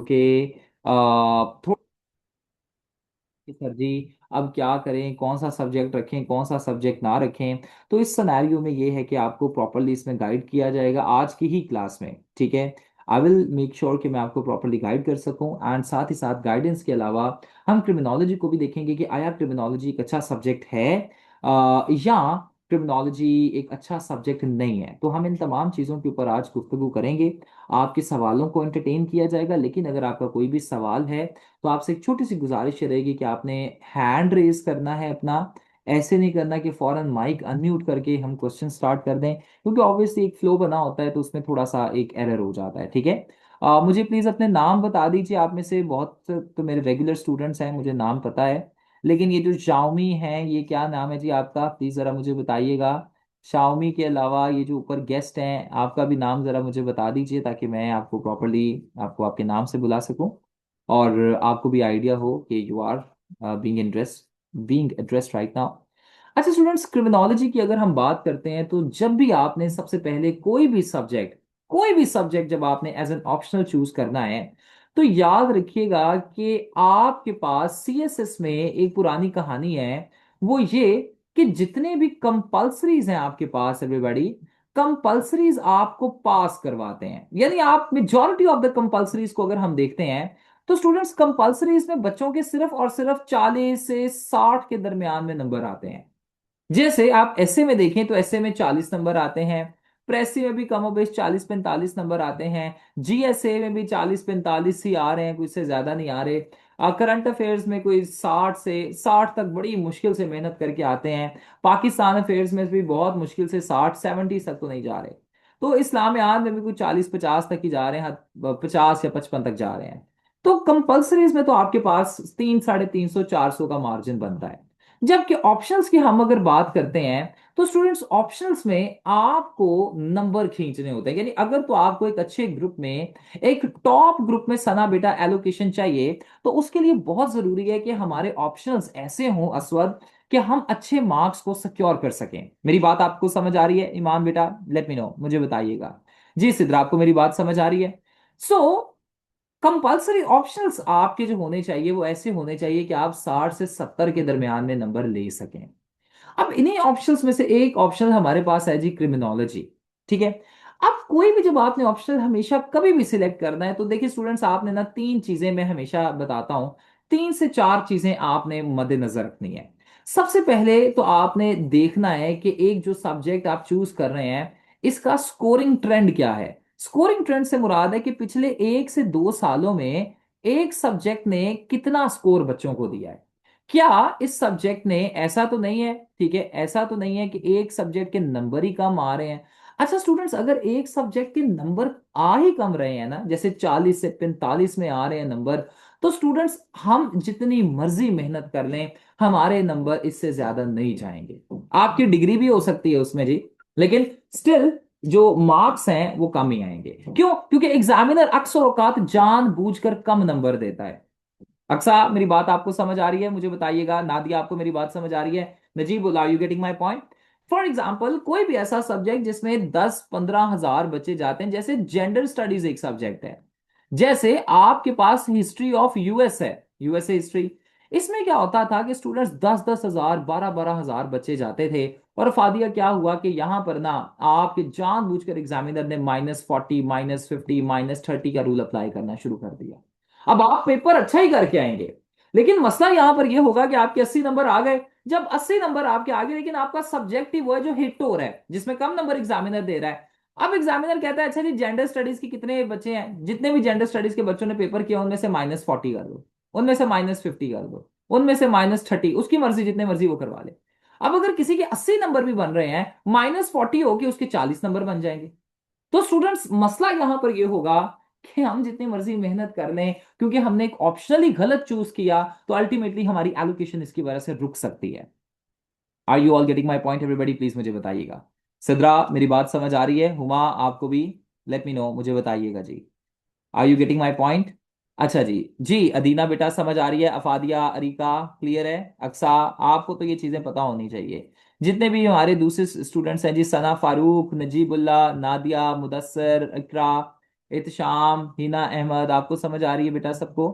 के थोड़ा कि सर जी अब क्या करें, कौन सा सब्जेक्ट रखें, कौन सा सब्जेक्ट ना रखें। तो इस सिनेरियो में ये है कि आपको प्रॉपरली इसमें गाइड किया जाएगा आज की ही क्लास में, ठीक है। आई विल मेक श्योर कि मैं आपको प्रॉपरली गाइड कर सकूं, एंड साथ ही साथ गाइडेंस के अलावा हम क्रिमिनोलॉजी को भी देखेंगे कि आया क्रिमिनोलॉजी एक अच्छा सब्जेक्ट है या क्रिमिनोलॉजी एक अच्छा सब्जेक्ट नहीं है। तो हम इन तमाम चीज़ों के ऊपर आज गुफ्तगू करेंगे। आपके सवालों को एंटरटेन किया जाएगा, लेकिन अगर आपका कोई भी सवाल है तो आपसे एक छोटी सी गुजारिश ये रहेगी कि आपने हैंड रेज करना है अपना। ऐसे नहीं करना कि फौरन माइक अनम्यूट करके हम क्वेश्चन स्टार्ट कर दें, क्योंकि ऑब्वियसली एक फ्लो बना होता है तो उसमें थोड़ा सा एक एरर हो जाता है, ठीक है। मुझे प्लीज़ अपने नाम बता दीजिए। आप में से बहुत तो मेरे रेगुलर स्टूडेंट्स हैं, मुझे नाम पता है, लेकिन ये जो शाओमी है, ये क्या नाम है जी आपका, प्लीज़ ज़रा मुझे बताइएगा। शाओमी के अलावा ये जो ऊपर गेस्ट हैं, आपका भी नाम ज़रा मुझे बता दीजिए ताकि मैं आपको प्रॉपरली आपको आपके नाम से बुला सकूं और आपको भी आइडिया हो कि you are being addressed right now. अच्छा स्टूडेंट्स, क्रिमिनोलॉजी की अगर हम बात करते हैं तो जब भी आपने सबसे पहले कोई भी सब्जेक्ट जब आपने एज एन ऑप्शनल चूज करना है, तो याद रखिएगा कि आपके पास सीएसएस में एक पुरानी कहानी है। वो ये कि जितने भी कंपल्सरीज हैं आपके पास, एवरीबॉडी, कंपल्सरीज आपको पास करवाते हैं। यानी आप मेजॉरिटी ऑफ द कंपल्सरीज को अगर हम देखते हैं तो स्टूडेंट्स कंपल्सरीज में बच्चों के सिर्फ और सिर्फ 40 से 60 के दरमियान में नंबर आते हैं। जैसे आप एसए में देखें तो एसए में 40 नंबर आते हैं, प्रेसी में भी कमोबेश 40-45 नंबर आते हैं, जीएसए में भी 40-45 ही आ रहे हैं, कोई से ज्यादा नहीं आ रहे। करंट अफेयर्स में कोई 60 से 60 तक बड़ी मुश्किल से मेहनत करके आते हैं। पाकिस्तान अफेयर्स में भी बहुत मुश्किल से 60-70 तक तो नहीं जा रहे। तो इस्लामियात में भी कुछ 40-50 तक ही जा रहे हैं, 50 या 55 तक जा रहे हैं। तो कंपल्सरीज में तो आपके पास 300, 350, 400 का मार्जिन बनता है। जबकि ऑप्शंस की हम अगर बात करते हैं तो स्टूडेंट्स ऑप्शंस में आपको नंबर खींचने होते हैं। यानी अगर तो आपको एक अच्छे ग्रुप में, एक टॉप ग्रुप में सना बेटा एलोकेशन चाहिए, तो उसके लिए बहुत जरूरी है कि हमारे ऑप्शंस ऐसे हों अस्वद कि हम अच्छे मार्क्स को सिक्योर कर सकें। मेरी बात आपको समझ आ रही है ईमान बेटा? लेट मी नो, मुझे बताइएगा। जी सिद्रा, आपको मेरी बात समझ आ रही है? सो कंपल्सरी ऑप्शनल्स आपके जो होने चाहिए वो ऐसे होने चाहिए कि आप 60 से 70 के दरमियान में नंबर ले सकें। अब इन्हीं ऑप्शंस में से एक ऑप्शन हमारे पास है जी, क्रिमिनोलॉजी, ठीक है। अब कोई भी जब आपने ऑप्शन हमेशा कभी भी सिलेक्ट करना है तो देखिए स्टूडेंट्स, आपने ना तीन चीजें मैं हमेशा बताता हूं, 3 से 4 चीजें आपने मद्देनजर रखनी है। सबसे पहले तो आपने देखना है कि एक जो सब्जेक्ट आप चूज कर रहे हैं, इसका स्कोरिंग ट्रेंड क्या है। स्कोरिंग ट्रेंड से मुराद है कि पिछले 1 से 2 सालों में एक सब्जेक्ट ने कितना स्कोर बच्चों को दिया है। क्या इस सब्जेक्ट ने, ऐसा तो नहीं है, ठीक है, ऐसा तो नहीं है कि एक सब्जेक्ट के नंबर ही कम आ रहे हैं। अच्छा स्टूडेंट्स, अगर एक सब्जेक्ट के नंबर आ ही कम रहे हैं ना, जैसे 40 से 45 में आ रहे हैं नंबर, तो स्टूडेंट्स हम जितनी मर्जी मेहनत कर लें, हमारे नंबर इससे ज्यादा नहीं जाएंगे। आपकी डिग्री भी हो सकती है उसमें जी, लेकिन स्टिल जो मार्क्स हैं वो कम ही आएंगे। क्यों? क्योंकि एग्जामिनर अक्सर औकात जानबूझकर कम नंबर देता है। अक्सा, मेरी बात आपको समझ आ रही है? मुझे बताइएगा। नादिया, आपको मेरी बात समझ आ रही है? Najeeb, are you getting my point? For example, कोई भी ऐसा सब्जेक्ट जिसमें 10-15 हजार बच्चे जाते हैं, जैसे जेंडर स्टडीज एक सब्जेक्ट है, जैसे आपके पास हिस्ट्री ऑफ यूएस है, यूएसए हिस्ट्री। इसमें क्या होता था कि स्टूडेंट्स 10-10 हजार, 12-12 हजार बच्चे जाते थे। और फादिया क्या हुआ कि यहां पर ना आपके जानबूझकर एग्जामिनर ने -40, -50, -30 का रूल अप्लाई करना शुरू कर दिया। अब आप पेपर अच्छा ही करके आएंगे, लेकिन मसला यहां पर यह होगा कि आपके 80 नंबर आ गए। जब 80 नंबर आपके आ गए, लेकिन आपका सब्जेक्ट ही वो है जो हिट हो रहा है, जिसमें कम नंबर एग्जामिनर दे रहा है। अब एग्जामिनर कहता है अच्छा जी, जेंडर स्टडीज के कितने बच्चे हैं, जितने भी जेंडर स्टडीज के बच्चों ने पेपर किया उनमें से -40 कर दो, उनमें से -50 कर दो, उनमें से -30, उसकी मर्जी, जितने मर्जी वो करवा ले। अब अगर किसी के 80 नंबर भी बन रहे हैं, -40 होके उसके 40 नंबर बन जाएंगे। तो स्टूडेंट्स, मसला यहां पर यह होगा कि हम जितनी मर्जी मेहनत कर लें, क्योंकि हमने एक ऑप्शनल ही गलत चूज किया, तो अल्टीमेटली हमारी एलोकेशन इसकी वजह से रुक सकती है। Are you all getting my point everybody? Please मुझे बताइएगा। सिद्रा, मेरी बात समझ आ रही है? हुमा, आपको भी? लेट मी नो, मुझे बताइएगा जी। Are you getting my point? अच्छा जी। जी अदीना बेटा, समझ आ रही है? अफादिया, अरीका, क्लियर है? अक्सा, आपको तो ये चीजें पता होनी चाहिए। जितने भी हमारे दूसरे स्टूडेंट्स हैं जी, सना, फारूक, नजीबुल्ला, नादिया, मुदस्सर, इकरा, इत्शाम, हिना अहमद, आपको समझ आ रही है बेटा सबको?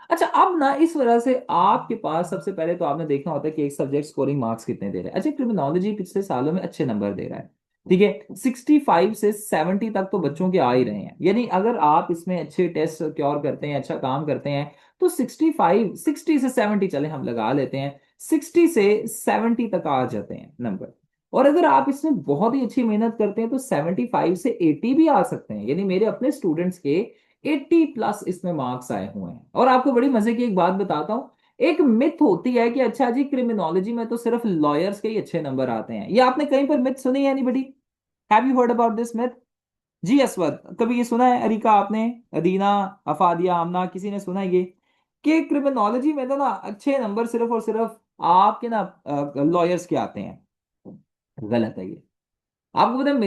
अच्छा, अब ना इस वजह से आपके पास सबसे पहले तो आपने देखना होता है कि एक सब्जेक्ट स्कोरिंग मार्क्स कितने दे रहा है। अच्छा, क्रिमिनोलॉजी पिछले सालों में अच्छे नंबर दे रहा है, ठीक है, 65 से 70 तक तो बच्चों के आ ही रहे हैं। यानी अगर आप इसमें अच्छे टेस्ट क्योर करते हैं, अच्छा काम करते हैं, तो 60 से 70, चले हम लगा लेते हैं, 60 से 70 तक आ जाते हैं नंबर। और अगर आप इसमें बहुत ही अच्छी मेहनत करते हैं तो 75 से 80 भी आ सकते हैं। यानी मेरे अपने स्टूडेंट्स के 80+ इसमें मार्क्स आए हुए हैं। और आपको बड़ी मजे की एक बात बताता हूँ, एक मिथ होती है कि अच्छा जी क्रिमिनोलॉजी में तो सिर्फ लॉयर्स के ही अच्छे नंबर आते हैं। ये आपने कहीं पर मिथ सुनी है anybody? Have you heard about this myth? जी असवद, कभी ये सुना है? अरिका आपने? अदीना, अफादिया, आमना, किसी ने सुना है ये कि क्रिमिनोलॉजी में तो ना अच्छे नंबर सिर्फ और सिर्फ आपके ना लॉयर्स के आते हैं? गलत है ये। आपको पता है,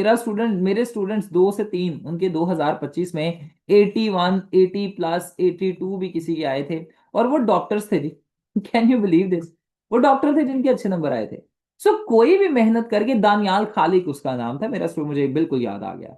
मेरे स्टूडेंट्स 2 से 3, उनके 2025 में 81, 80+, 82 भी किसी के आए थे। और वो डॉक्टर्स थे जी। Can you believe this? वो डॉक्टर थे जिनके अच्छे नंबर आए थे। सो कोई भी मेहनत करके, दानियाल खालिक उसका नाम था, मेरा स्टूडेंट, मुझे बिल्कुल याद आ गया।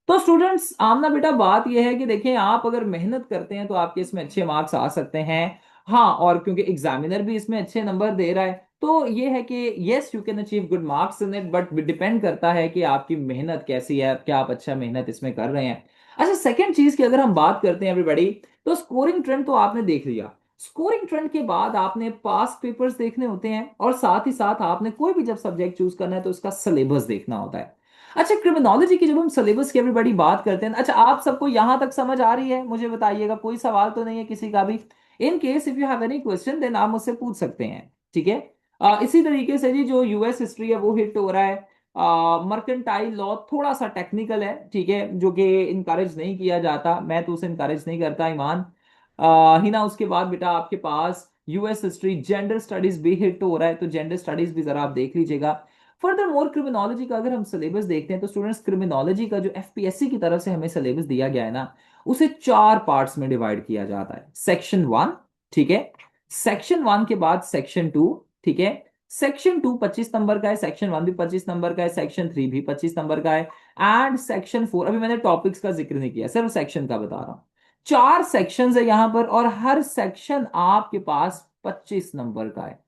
तो स्टूडेंट्स, आमना बेटा, बात यह है कि देखें, आप अगर मेहनत करते हैं तो आपके इसमें अच्छे मार्क्स आ सकते हैं। हाँ, और क्योंकि एग्जामिनर भी इसमें अच्छे नंबर दे रहा है, तो ये है कि yes, you can achieve good marks in it, but depend करता है कि आपकी मेहनत कैसी है, क्या आप अच्छा मेहनत इसमें कर रहे हैं। अच्छा, सेकंड चीज की अगर हम बात करते हैं एवरीबॉडी, तो स्कोरिंग ट्रेंड तो आपने देख लिया। स्कोरिंग ट्रेंड के बाद आपने पास पेपर्स देखने होते हैं, और साथ ही साथ आपने कोई भी जब सब्जेक्ट चूज करना है तो उसका सिलेबस देखना होता है। अच्छा, क्रिमिनोलॉजी की जब हम सिलेबस की एवरीबॉडी बात करते हैं, अच्छा आप सबको यहां तक समझ आ रही है? मुझे बताइएगा, कोई सवाल तो नहीं है किसी का भी? In case if you have any question then आप मुझसे पूछ सकते हैं, ठीक है? इसी तरीके से जी, जो यूएस हिस्ट्री है वो हिट हो रहा है। मर्केंटाइल लॉ थोड़ा सा टेक्निकल है, ठीक है, जो कि इनकरेज नहीं किया जाता, मैं तो उसे इनकरेज नहीं करता, ईमान। ही ना, उसके बाद बेटा आपके पास यूएस हिस्ट्री, जेंडर स्टडीज भी हिट हो रहा है, तो जेंडर स्टडीज भी जरा आप देख लीजिएगा। फर्दर मोर, क्रिमिनोलॉजी का अगर हम सिलेबस देखते हैं तो स्टूडेंट्स, क्रिमिनोलॉजी का जो एफपीएससी की तरफ से हमें सिलेबस दिया गया है ना, उसे 4 पार्ट्स में डिवाइड किया जाता है। सेक्शन 1, ठीक है, सेक्शन 1 के बाद सेक्शन 2, ठीक है, सेक्शन 2 25 नंबर का है, सेक्शन 1 भी 25 नंबर का है, सेक्शन 3 भी 25 नंबर का है, एंड सेक्शन 4, अभी मैंने टॉपिक्स का जिक्र नहीं किया, सिर्फ सेक्शन का बता रहा हूं। 4 सेक्शंस है यहां पर, और हर सेक्शन आपके पास 25 नंबर का है,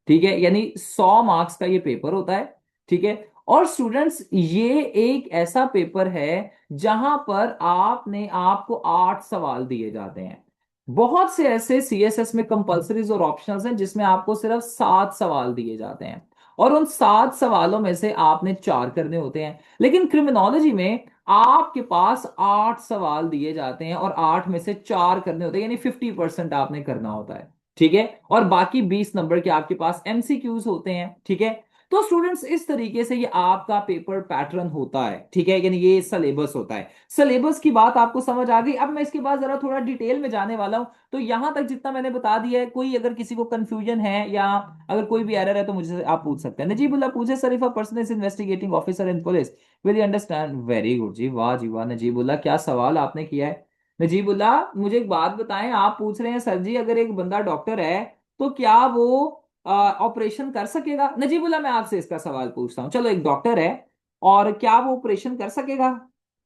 ठीक है, यानी 100 मार्क्स का ये पेपर होता है, ठीक है। और स्टूडेंट्स, ये एक ऐसा पेपर है जहां पर आपने आपको 8 सवाल दिए जाते हैं। बहुत से ऐसे सीएसएस में कंपल्सरीज और ऑप्शनल्स हैं जिसमें आपको सिर्फ 7 सवाल दिए जाते हैं, और उन 7 सवालों में से आपने 4 करने होते हैं। लेकिन क्रिमिनोलॉजी में आपके पास 8 सवाल दिए जाते हैं, और 8 में से 4 करने होते हैं, यानी 50% आपने करना होता है, ठीक है। और बाकी 20 नंबर के आपके पास एमसीक्यूज होते हैं, ठीक है। तो स्टूडेंट्स, इस तरीके से ये आपका पेपर पैटर्न होता है, ठीक है, यानी ये सिलेबस होता है। सिलेबस की बात आपको समझ आ गई? अब मैं इसके बाद जरा थोड़ा डिटेल में जाने वाला हूं। तो यहां तक जितना मैंने बता दिया है, कोई अगर किसी को कंफ्यूजन है या अगर कोई भी एरर है तो मुझे आप पूछ सकते हैं। नजीबुल्ला पूछे, sir if a person is investigating officer in police, will you understand? Very good जी, वाह जी वाह। नजीबुल्ला, क्या सवाल आपने किया है। नजीबुल्ला, मुझे एक बात बताएं, आप पूछ रहे हैं सर जी अगर एक बंदा डॉक्टर है तो क्या वो ऑपरेशन कर सकेगा? नजीबुल्ला, मैं आपसे इसका सवाल पूछता हूँ, चलो, एक डॉक्टर है और क्या वो ऑपरेशन कर सकेगा?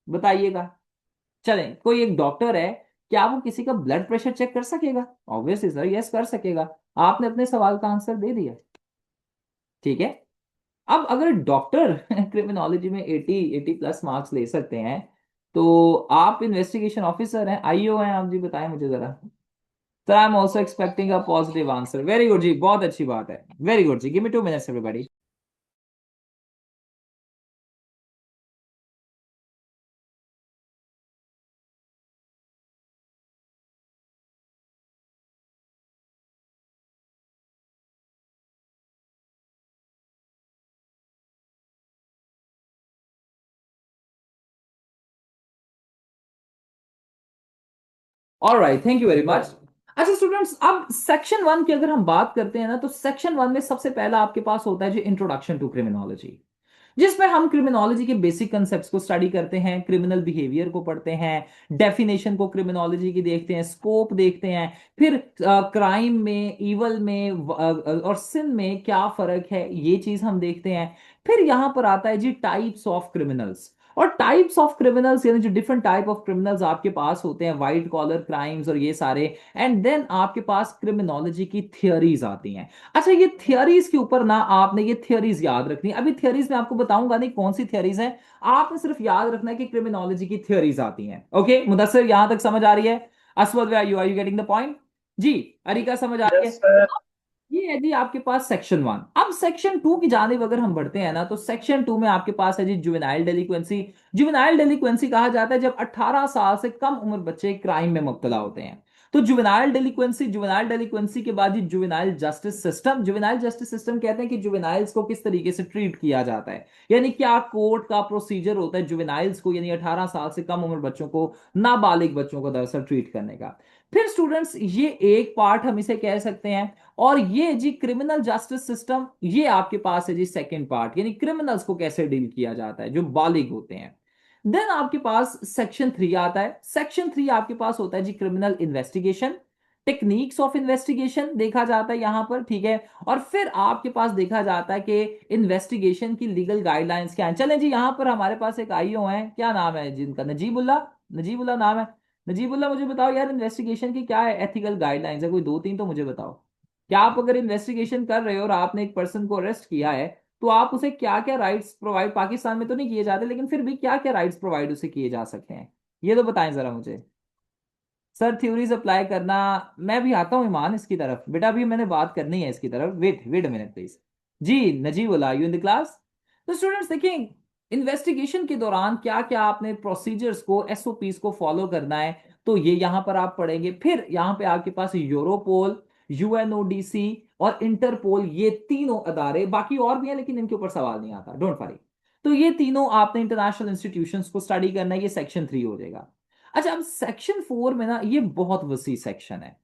बताइएगा। चलें, कोई एक डॉक्टर है, क्या वो किसी का ब्लड प्रेशर चेक कर सकेगा? ऑब्वियसली सर, यस कर सकेगा। आपने अपने सवाल का आंसर दे दिया, ठीक है। अब अगर डॉक्टर क्रिमिनोलॉजी में 80+ मार्क्स ले सकते हैं, तो आप इन्वेस्टिगेशन ऑफिसर हैं, आईओ हैं आप जी, बताएं मुझे जरा। Sir I am also expecting a positive answer. Very good जी, बहुत अच्छी बात है, वेरी गुड जी, give me 2 minutes everybody. Alright, thank you very much. अच्छा स्टूडेंट्स, अब सेक्शन 1 की अगर हम बात करते हैं ना, तो सेक्शन 1 में सबसे पहला आपके पास होता है जो इंट्रोडक्शन टू क्रिमिनोलॉजी, जिसमें हम क्रिमिनोलॉजी के बेसिक कंसेप्ट्स को स्टडी करते हैं, क्रिमिनल बिहेवियर को पढ़ते हैं, डेफिनेशन को क्रिमिनोलॉजी की देखते हैं, स्कोप देखते हैं, फिर क्राइम में, इवल में और सिन में क्या फर्क है, ये चीज हम देखते हैं। फिर यहां पर आता है जी टाइप्स ऑफ क्रिमिनल्स। और टाइप्स ऑफ क्रिमिनल्स, यानी जो डिफरेंट टाइप ऑफ क्रिमिनल्स आपके पास होते हैं, वाइट कॉलर क्राइम्स और ये सारे। एंड देन आपके पास क्रिमिनोलॉजी की थियरीज आती हैं। अच्छा, ये थियरीज के ऊपर ना आपने ये थियरीज याद रखनी है। अभी थियरीज में आपको बताऊंगा नहीं कौन सी थियरीज हैं, आपने सिर्फ याद रखना है कि क्रिमिनोलॉजी की थियरीज आती हैं। ओके मुदस्सिर, यहां तक समझ आ रही है? Aswad, are you getting the point? जी। अरिका, समझ आ रही यस है? सर। ये है जी आपके पास सेक्शन 1। अब सेक्शन 2 की जानिब अगर हम बढ़ते हैं ना, तो सेक्शन 2 में आपके पास है जी जुवेनाइल डेलिक्वेंसी। जुवेनाइल डेलिक्वेंसी कहा जाता है जब 18 साल से कम उम्र बच्चे क्राइम में मुब्तला होते हैं। तो जुवेनाइल डेलिक्वेंसी, जुवेनाइल डेलिक्वेंसी के बाद जी juvenile justice system. Juvenile justice system कहते हैं कि जुवेनाइल्स को किस तरीके से ट्रीट किया जाता है, यानी क्या कोर्ट का प्रोसीजर होता है जुवेनाइल्स को, यानी 18 साल से कम उम्र बच्चों को, नाबालिग बच्चों को दरअसल ट्रीट करने का। फिर स्टूडेंट्स, ये एक पार्ट हम इसे कह सकते हैं। और ये जी क्रिमिनल जस्टिस सिस्टम, ये आपके पास है जी सेकंड पार्ट, यानी क्रिमिनल्स को कैसे डील किया जाता है जो बालिग होते हैं। देन आपके पास सेक्शन 3 आता है। सेक्शन 3 आपके पास होता है जी criminal investigation, techniques of investigation देखा जाता है यहां पर, ठीक है। और फिर आपके पास देखा जाता है कि इन्वेस्टिगेशन की लीगल गाइडलाइंस क्या है। चलें जी, यहां पर हमारे पास एक आईओ है, क्या नाम है जिनका, नजीबुल्ला। नजीबुल्ला नाम है। नजीबुल्ला, मुझे बताओ यार, इन्वेस्टिगेशन की क्या है एथिकल गाइडलाइंस है, कोई दो तीन तो मुझे बताओ। क्या आप अगर इन्वेस्टिगेशन कर रहे हो और आपने एक पर्सन को अरेस्ट किया है, तो आप उसे क्या क्या राइट्स प्रोवाइड, पाकिस्तान में तो नहीं किए जाते लेकिन फिर भी क्या क्या राइट्स प्रोवाइड उसे किए जा सकते हैं, ये तो बताएं जरा मुझे। सर थ्योरीज अप्लाई करना, मैं भी आता हूँ ईमान इसकी तरफ, बेटा अभी मैंने बात करनी है इसकी तरफ, wait wait a minute please. जी नजीब, बोला यू इन द क्लास? तो स्टूडेंट्स देखिए, इन्वेस्टिगेशन के दौरान क्या क्या आपने प्रोसीजर्स को, एसओपीस को फॉलो करना है, तो ये यहां पर आप पढ़ेंगे। फिर यहां पे आपके पास यूरोपोल, यूएनओडीसी और इंटरपोल, ये तीनों अदारे, बाकी और भी हैं लेकिन इनके ऊपर सवाल नहीं आता, डोंट वरी। तो ये तीनों आपने इंटरनेशनल इंस्टीट्यूशंस को स्टडी करना है, ये सेक्शन 3 हो जाएगा। अच्छा, अब सेक्शन 4 में ना ये बहुत वसी सेक्शन है।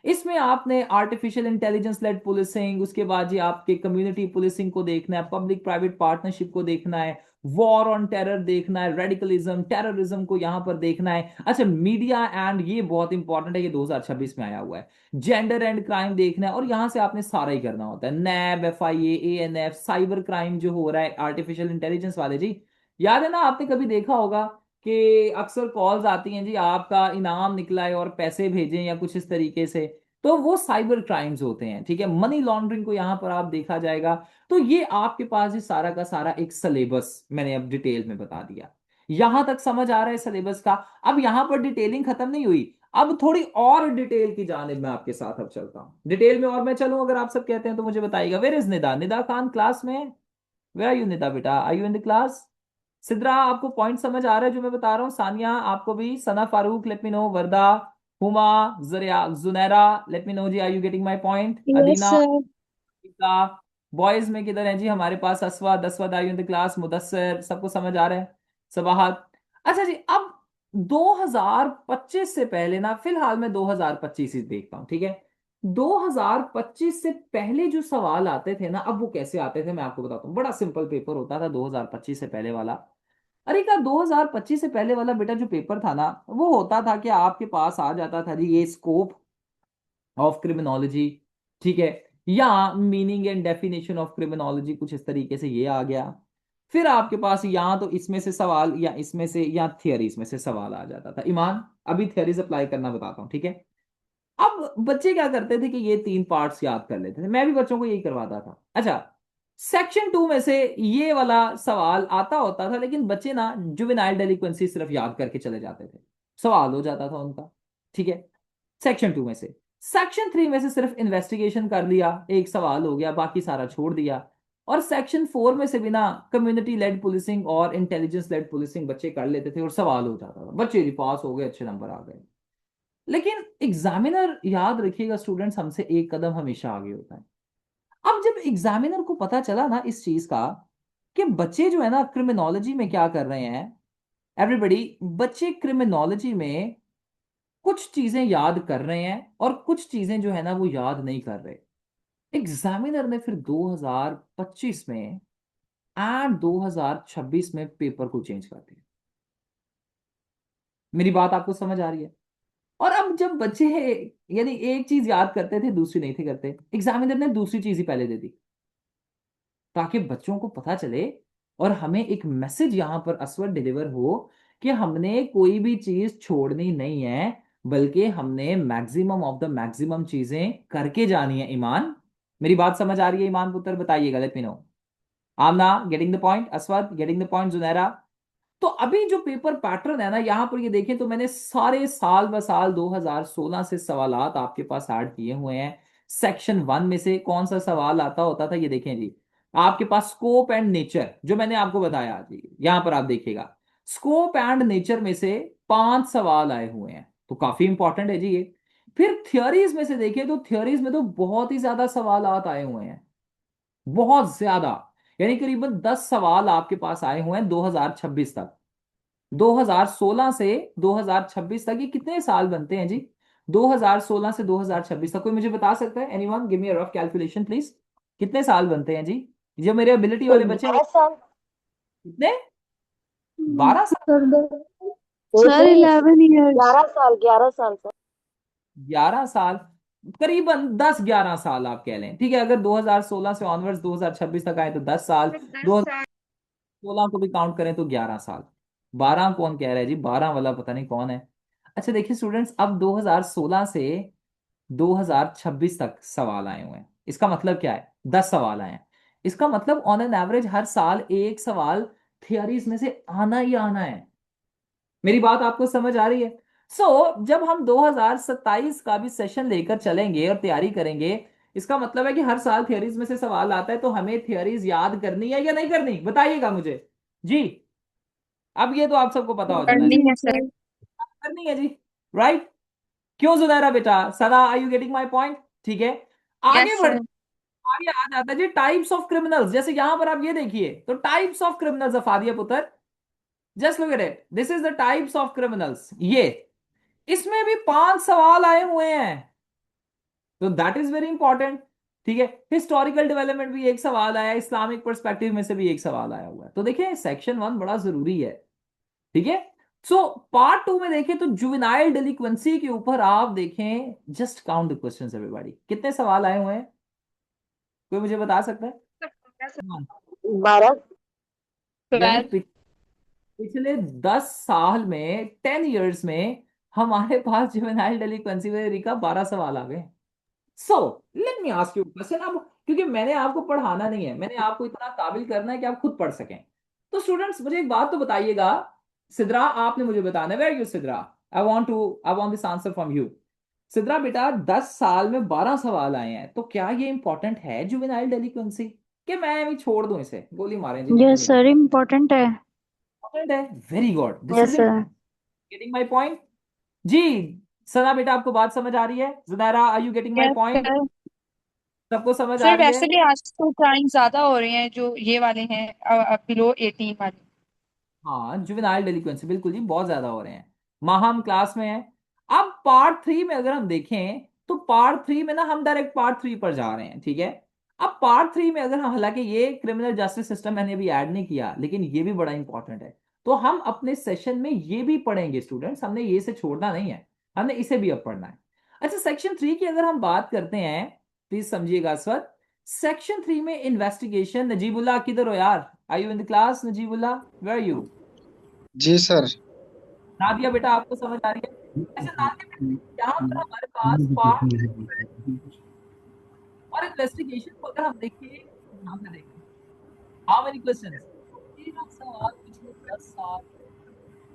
इसमें आपने आर्टिफिशियल इंटेलिजेंस लेड पुलिसिंग, उसके बाद जी आपके कम्युनिटी पुलिसिंग को देखना है, पब्लिक प्राइवेट पार्टनरशिप को देखना है, वॉर ऑन टेरर देखना है, रेडिकलिज्म, टेररिज्म को यहां पर देखना है। अच्छा, मीडिया एंड, ये बहुत इंपॉर्टेंट है, ये 2026 में आया हुआ है, जेंडर एंड क्राइम देखना है। और यहां से आपने सारा ही करना होता है, नैब, एफआईए, एएनएफ, साइबर क्राइम जो हो रहा है आर्टिफिशियल इंटेलिजेंस वाले जी। याद है ना, आपने कभी देखा होगा कि अक्सर कॉल्स आती हैं जी, आपका इनाम निकला है और पैसे भेजें या कुछ इस तरीके से, तो वो साइबर क्राइम्स होते हैं, ठीक है। मनी लॉन्ड्रिंग को यहां पर आप देखा जाएगा। तो ये आपके पास ये सारा का सारा एक सिलेबस मैंने अब डिटेल में बता दिया। यहां तक समझ आ रहा है सिलेबस का? अब यहां पर डिटेलिंग खत्म नहीं हुई, अब थोड़ी और डिटेल की जानिब मैं आपके साथ अब चलता हूं। डिटेल में और मैं चलूं अगर आप सब कहते हैं तो मुझे बताइएगा। Where is Nida? Nida Khan class में? वेयर आर यू निदा बेटा, are you in the class? Sidra, आपको पॉइंट समझ आ रहा है जो मैं बता रहा हूँ? सानिया आपको भी, Sana Farooq let me know, Warda, Huma, Zariya, Junaira let me know जी, are you getting my point? Yes Adina, sir. का बॉयज में किधर है जी हमारे पास? Aswad, Aswad I in the class, Mudassir, सबको समझ आ रहा है? सबाहत। अच्छा जी, अब 2025 से पहले ना, फिलहाल मैं 2025 ही देखता हूँ, ठीक है। 2025 से पहले जो सवाल आते थे ना, अब वो कैसे आते थे मैं आपको बताता हूँ। बड़ा सिंपल पेपर होता था 2025 से पहले वाला। अरे क्या, 2025 से पहले वाला बेटा जो पेपर था ना, वो होता था कि आपके पास आ जाता था जी ये स्कोप ऑफ क्रिमिनोलॉजी, ठीक है, या meaning and definition of criminology, कुछ इस तरीके से ये आ गया। फिर आपके पास या तो इसमें से सवाल, या इसमें से, या थियरीज में से सवाल आ जाता था। ईमान, अभी थियरीज अप्लाई करना बताता हूँ, ठीक है। अब बच्चे क्या करते थे कि ये तीन पार्ट्स याद कर लेते थे, मैं भी बच्चों को यही करवाता था। अच्छा, सेक्शन 2 में से ये वाला सवाल आता होता था, लेकिन बच्चे ना जुवेनाइल डेलिक्वेंसी सिर्फ याद करके चले जाते थे, सवाल हो जाता था उनका, ठीक है। सेक्शन 2 में से, सेक्शन 3 में से सिर्फ इन्वेस्टिगेशन कर लिया, एक सवाल हो गया, बाकी सारा छोड़ दिया। और सेक्शन 4 में से भी ना कम्युनिटी लेड पुलिसिंग और इंटेलिजेंस लेड पुलिसिंग बच्चे कर लेते थे और सवाल हो जाता था, बच्चे भी पास हो गए, अच्छे नंबर आ गए। लेकिन एग्जामिनर, याद रखिएगा स्टूडेंट्स, हमसे एक कदम हमेशा आगे होता है। अब जब एग्जामिनर को पता चला ना इस चीज का, कि बच्चे जो है ना क्रिमिनोलॉजी में क्या कर रहे हैं, एवरीबॉडी, बच्चे क्रिमिनोलॉजी में कुछ चीजें याद कर रहे हैं और कुछ चीजें जो है ना वो याद नहीं कर रहे। एग्जामिनर ने फिर 2025 में एंड 2026 में पेपर को चेंज कर दिया। मेरी बात आपको समझ आ रही है? और अब जब बच्चे, यानी एक चीज याद करते थे दूसरी नहीं थे करते, एग्जामिनर ने दूसरी चीज ही पहले दे दी, ताकि बच्चों को पता चले और हमें एक मैसेज यहां पर असवर डिलीवर हो कि हमने कोई भी चीज छोड़नी नहीं है, बल्कि हमने मैक्सिमम ऑफ द मैक्सिमम चीजें करके जानी है। ईमान, मेरी बात समझ आ रही है ईमान पुत्र? बताइएगा, let me know. Amna getting the point, Aswad getting the point, Junaira. तो अभी जो पेपर पैटर्न है ना, यहां पर ये देखें तो मैंने सारे साल ब साल 2016 से सवालात आपके पास ऐड किए हुए हैं। सेक्शन 1 में से कौन सा सवाल आता होता था, ये देखें जी। आपके पास स्कोप एंड नेचर, जो मैंने आपको बताया जी, यहां पर आप देखिएगा स्कोप एंड नेचर में से 5 सवाल आए हुए हैं, तो काफी इंपॉर्टेंट है जी ये। फिर थियोरीज में से देखें तो थियोरीज में तो बहुत ही ज्यादा सवालात आए हुए हैं, बहुत ज्यादा। यानी करीबन 10 सवाल आपके पास आए हुए हैं 2026 तक। 2016 से 2026 तक ये कितने साल बनते हैं जी? 2016 से 2026 तक कोई मुझे बता सकता है? Anyone give me a rough calculation please. कितने साल बनते हैं जी? जो मेरे एबिलिटी वाले बच्चे हैं वो 11 साल। कितने? 12 साल? सर सर नहीं, 11 इयर्स। 11 साल, 11 साल सर। 11 साल? करीबन 10-11 साल आप कह लें, ठीक है। अगर 2016 से ऑनवर्ड्स 2026 तक आए तो 10 साल। 2016 को भी काउंट करें तो 11 साल। 12 कौन कह रहा है जी? 12 वाला पता नहीं कौन है। अच्छा देखिए स्टूडेंट्स, अब 2016 से 2026 तक सवाल आए हुए हैं, इसका मतलब क्या है? 10 सवाल आए हैं। इसका मतलब ऑन एन एवरेज हर साल एक सवाल थियरीज में से आना ही आना है। मेरी बात आपको समझ आ रही है? जब हम 2027 का भी सेशन लेकर चलेंगे और तैयारी करेंगे, इसका मतलब है कि हर साल थियरीज में से सवाल आता है, तो हमें थियरीज याद करनी है या नहीं करनी, बताइएगा मुझे जी। अब ये तो आप सबको पता हो जाना करनी चाहिए, है सर। करनी है जी, राइट? क्यों जुनैरा बेटा, Sada, are you getting my point? ठीक है, आगे यस बढ़। सर। आगे आ जाता है जी टाइप्स ऑफ क्रिमिनल्स। जैसे यहां पर आप ये देखिए, तो टाइप्स ऑफ क्रिमिनल्स अफादिया पुत्र, just look at it, this is the types of criminals. ये इसमें भी 5 सवाल आए हुए हैं, तो दैट इज वेरी इंपॉर्टेंट। ठीक है, हिस्टोरिकल डेवलपमेंट भी एक सवाल आया, इस्लामिक पर्सपेक्टिव में से भी एक सवाल आया हुआ है। तो देखिए सेक्शन 1 बड़ा जरूरी है। ठीक है, पार्ट 2 में देखें तो जुवेनाइल डेलिक्वेंसी के ऊपर आप देखें, just count the questions everybody, कितने सवाल आए हुए हैं? कोई मुझे बता सकता है? हाँ। 12। यानी 12। पिछले 10 साल में, 10 इयर्स में हमारे पास जुवेनाइल डेलिक्वेंसी का 12 सवाल आ गए। सो let me ask you question अब, क्योंकि मैंने आपको पढ़ाना नहीं है, मैंने आपको इतना काबिल करना है कि आप खुद पढ़ सकें। तो स्टूडेंट्स मुझे एक बात तो बताइएगा, सिद्रा आपने मुझे बताना है, where you Sidra? I want this answer from you. Sidra बेटा, 10 साल में 12 सवाल आए हैं, तो क्या ये इंपॉर्टेंट है जुवेनाइल डेलिक्वेंसी, कि मैं भी छोड़ दूं इसे, गोली मारें जी जितनी यस बजी? सर, इम्पोर्टेंट है। इंपॉर्टेंट है, very good, this yes is sir. Getting my point जी। सना बेटा आपको बात समझ आ रही है? Junaira, are you getting my yes point? Sir. सबको समझ आ सर रही है? वैसे भी आज तो क्राइम ज्यादा हो रहे हैं जो ये वाले हैं, बिलो 18 वाले। हाँ, जुवेनाइल डेलिक्वेंसी बिल्कुल जी, बहुत ज्यादा हो रहे हैं। हम क्लास में हैं। अब पार्ट 3 में अगर हम देखें, तो पार्ट 3 में ना हम डायरेक्ट पार्ट 3 पर जा रहे हैं, ठीक है। अब पार्ट 3 में अगर हम, हालांकि ये क्रिमिनल जस्टिस सिस्टम मैंने अभी ऐड नहीं किया, लेकिन ये भी बड़ा इंपॉर्टेंट है, तो हम अपने सेशन में ये भी पढ़ेंगे स्टूडेंट्स, हमने ये से छोड़ना नहीं है, हमने इसे भी अब पढ़ना है। अच्छा, सेक्शन 3 की अगर हम बात करते हैं, प्लीज समझिएगा इस वक्त। सेक्शन 3 में इन्वेस्टिगेशन, नजीबुल्ला किधर हो यार? I you in the class Najibullah? Where you? जी सर। नादिया बेटा आपको समझ आ रही है? अच्छा नादिया बेटा, यहाँ पर हमारे पास पार्ट और इन्वेस्टिगेशन को अगर हम देखें, यहाँ पे देखें हाउ मेनी क्वेश्चंस, 13 सवाल पिछले 10 साल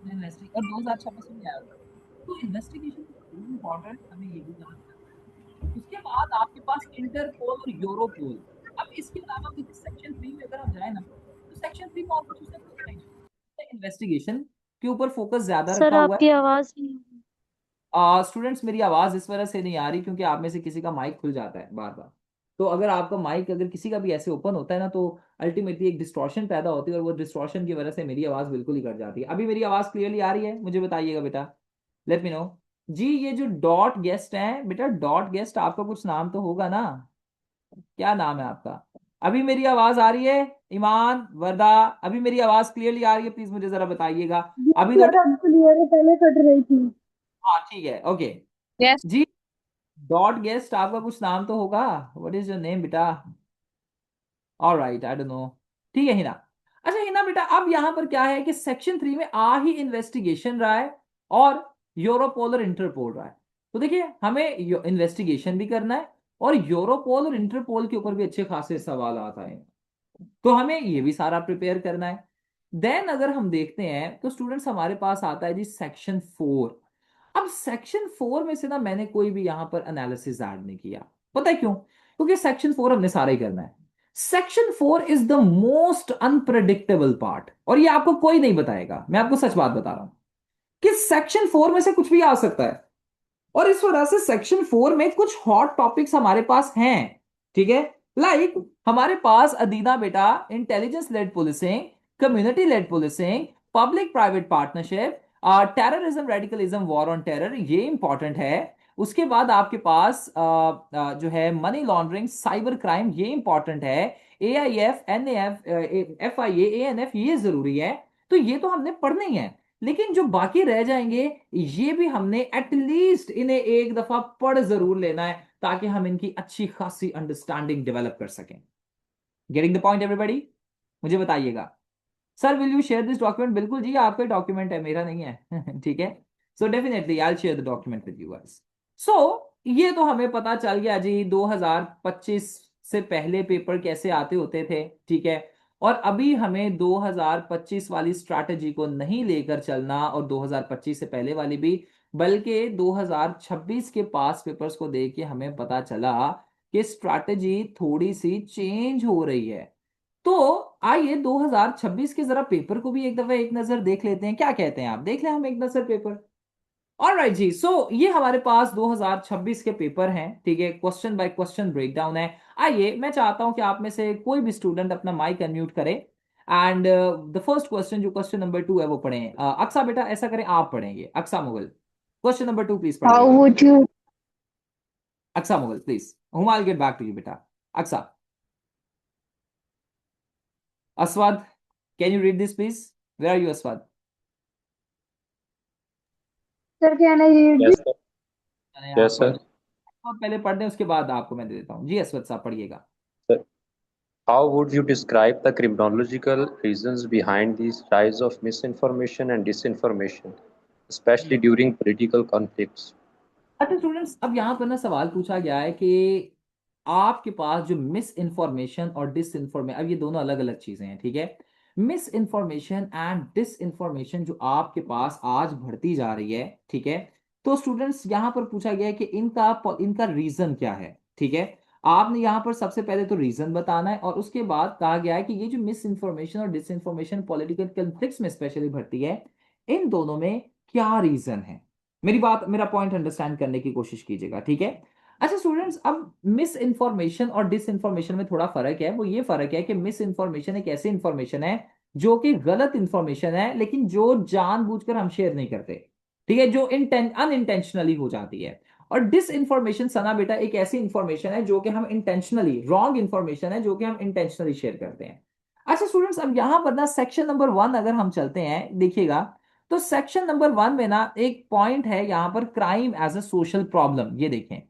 में इन्वेस्टिगेशन, और 2026 में आया था। तो इन्वेस्टिगेशन इम्पोर्टेंट, हमें ये भी याद करना है। उसके बाद आपके पास इंटरपोल और यूरोपोल। अब इसके अलावा देखिए सेक्शन 3 में अगर हम जाए ना, तो सेक्शन 3 में ऑलमोस्ट उसने कुछ नहीं, इन्वेस्टिगेशन के ऊपर फोकस ज्यादा सर रखा हुआ है। आपकी आवाज नहीं। स्टूडेंट्स मेरी आवाज इस वजह से नहीं आ रही क्योंकि आप में से किसी का माइक खुल जाता है बार बार। तो अगर आपका माइक, अगर किसी का भी ऐसे ओपन होता है ना, तो अल्टीमेटली एक डिस्टॉर्शन पैदा होती है, और वो डिस्टॉर्शन की वजह से मेरी आवाज बिल्कुल ही कट जाती है। अभी मेरी आवाज क्लियरली आ रही है? मुझे बताइएगा बेटा, लेट मी नो। जी, ये जो डॉट गेस्ट है बेटा, डॉट गेस्ट आपका कुछ नाम तो होगा ना? क्या नाम है आपका? अभी मेरी आवाज आ रही है? ईमान, वर्दा, अभी मेरी आवाज क्लियरली आ रही है? प्लीज मुझे जरा बताइएगा। अभी तो सर अब क्लियर है, पहले कट रही थी। हाँ ठीक है, ओके यस। जी। डॉट गेस्ट आपका कुछ नाम तो होगा, व्हाट इज योर नेम बेटा? ऑलराइट, आई डोंट नो, ठीक है हिना। अच्छा हिना बेटा, अब यहां पर क्या है कि सेक्शन 3 में आ ही इन्वेस्टिगेशन रहा है और यूरोपोल और इंटरपोल रहा है। तो देखिए हमें इन्वेस्टिगेशन भी करना है और यूरोपोल और इंटरपोल के ऊपर भी अच्छे खासे सवाल आता है, तो हमें ये भी सारा प्रिपेयर करना है। देन अगर हम देखते हैं तो स्टूडेंट्स हमारे पास आता है जी सेक्शन 4। अब सेक्शन 4 में से ना मैंने कोई भी यहां पर एनालिसिस ऐड नहीं किया। पता है क्यों? क्योंकि सेक्शन 4 हमने सारा ही करना है। Section 4 is the most unpredictable part, और ये आपको कोई नहीं बताएगा, मैं आपको सच बात बता रहा हूं कि सेक्शन 4 में से कुछ भी आ सकता है। और इस वजह से सेक्शन 4 में कुछ हॉट टॉपिक्स हमारे पास हैं, ठीक है। लाइक हमारे पास अदीना बेटा intelligence led policing, community led policing, public private partnership, terrorism radicalism war on terror, ये इंपॉर्टेंट है। उसके बाद आपके पास जो है मनी लॉन्ड्रिंग साइबर क्राइम, ये इंपॉर्टेंट है। A I F, N F, F I A N F, ये जरूरी है। तो ये तो हमने पढ़ने ही है, लेकिन जो बाकी रह जाएंगे ये भी हमने एटलीस्ट इन्हें एक दफा पढ़ जरूर लेना है, ताकि हम इनकी अच्छी खासी अंडरस्टैंडिंग डेवलप कर सकें। Getting the point everybody? मुझे बताइएगा। Sir will you share this document? बिल्कुल जी, आपका डॉक्यूमेंट है, मेरा नहीं है। ठीक है, so definitely I will share the document with you guys. So ये तो हमें पता चल गया जी 2025 से पहले पेपर कैसे आते होते थे, ठीक है। और अभी हमें 2025 वाली स्ट्रैटेजी को नहीं लेकर चलना, और 2025 से पहले वाली भी, बल्कि 2026 के पास पेपर्स को देख के हमें पता चला कि स्ट्रैटेजी थोड़ी सी चेंज हो रही है। तो आइए 2026 के जरा पेपर को भी एक दफा एक नजर देख लेते हैं, क्या कहते हैं आप? देख लें हम एक नजर पेपर। ऑलराइट जी, सो ये हमारे पास 2026 के पेपर हैं, ठीक है। क्वेश्चन बाय क्वेश्चन ब्रेकडाउन है। आइए मैं चाहता हूं कि आप में से कोई भी स्टूडेंट अपना माइक अनम्यूट करे एंड द फर्स्ट क्वेश्चन, जो क्वेश्चन नंबर 2 है, वो पढ़ें। अक्सा बेटा ऐसा करें, आप पढ़ेंगे। Aqsa Mughal, question number 2 please How पढ़िएगा। would you Aqsa Mughal please, hmm I get back to you बेटा। Aqsa, Aswad, can you read this please? Where are you Aswad? sir can I read yes this? Sir. चलें आप यस पढ़, सर। आप पहले पढ़ दें, उसके बाद आपको मैं दे देता हूँ जी। अस्वद साहब पढ़िएगा। Sir, how would you describe the criminological reasons behind this rise of misinformation and disinformation, especially during political conflicts? अच्छा स्टूडेंट्स, अब यहाँ पर ना सवाल पूछा गया है कि आपके पास जो मिस इन्फॉर्मेशन और डिस इन्फॉर्मेशन, अब ये दोनों अलग अलग चीजें हैं, ठीक है। Misinformation and disinformation जो आपके पास आज बढ़ती जा रही है, ठीक है। तो स्टूडेंट्स यहाँ पर पूछा गया है कि इनका इनका रीजन क्या है, ठीक है। आपने यहाँ पर सबसे पहले तो रीजन बताना है, और उसके बाद कहा गया है कि ये जो मिस इन्फॉर्मेशन और डिस इन्फॉर्मेशन पॉलिटिकल कॉन्फ्लिक्ट्स में स्पेशली बढ़ती है, इन दोनों में क्या रीजन है। मेरी बात, मेरा पॉइंट अंडरस्टैंड करने की कोशिश कीजिएगा, ठीक है। अच्छा स्टूडेंट्स, अब मिस इन्फॉर्मेशन और डिस इन्फॉर्मेशन में थोड़ा फर्क है। वो ये फर्क है कि मिस इन्फॉर्मेशन एक ऐसी इन्फॉर्मेशन है जो कि गलत इन्फॉर्मेशन है, लेकिन जो जानबूझकर हम शेयर नहीं करते, ठीक है, जो अनइंटेंशनली हो जाती है। और डिस इन्फॉर्मेशन सना बेटा एक ऐसी इंफॉर्मेशन है जो कि हम इंटेंशनली, रॉन्ग इंफॉर्मेशन है जो कि हम इंटेंशनली शेयर करते हैं। अच्छा स्टूडेंट्स, अब यहां पर ना सेक्शन नंबर 1 अगर हम चलते हैं, देखिएगा, तो सेक्शन नंबर 1 में ना एक पॉइंट है यहां पर, crime as a social problem, ये देखें।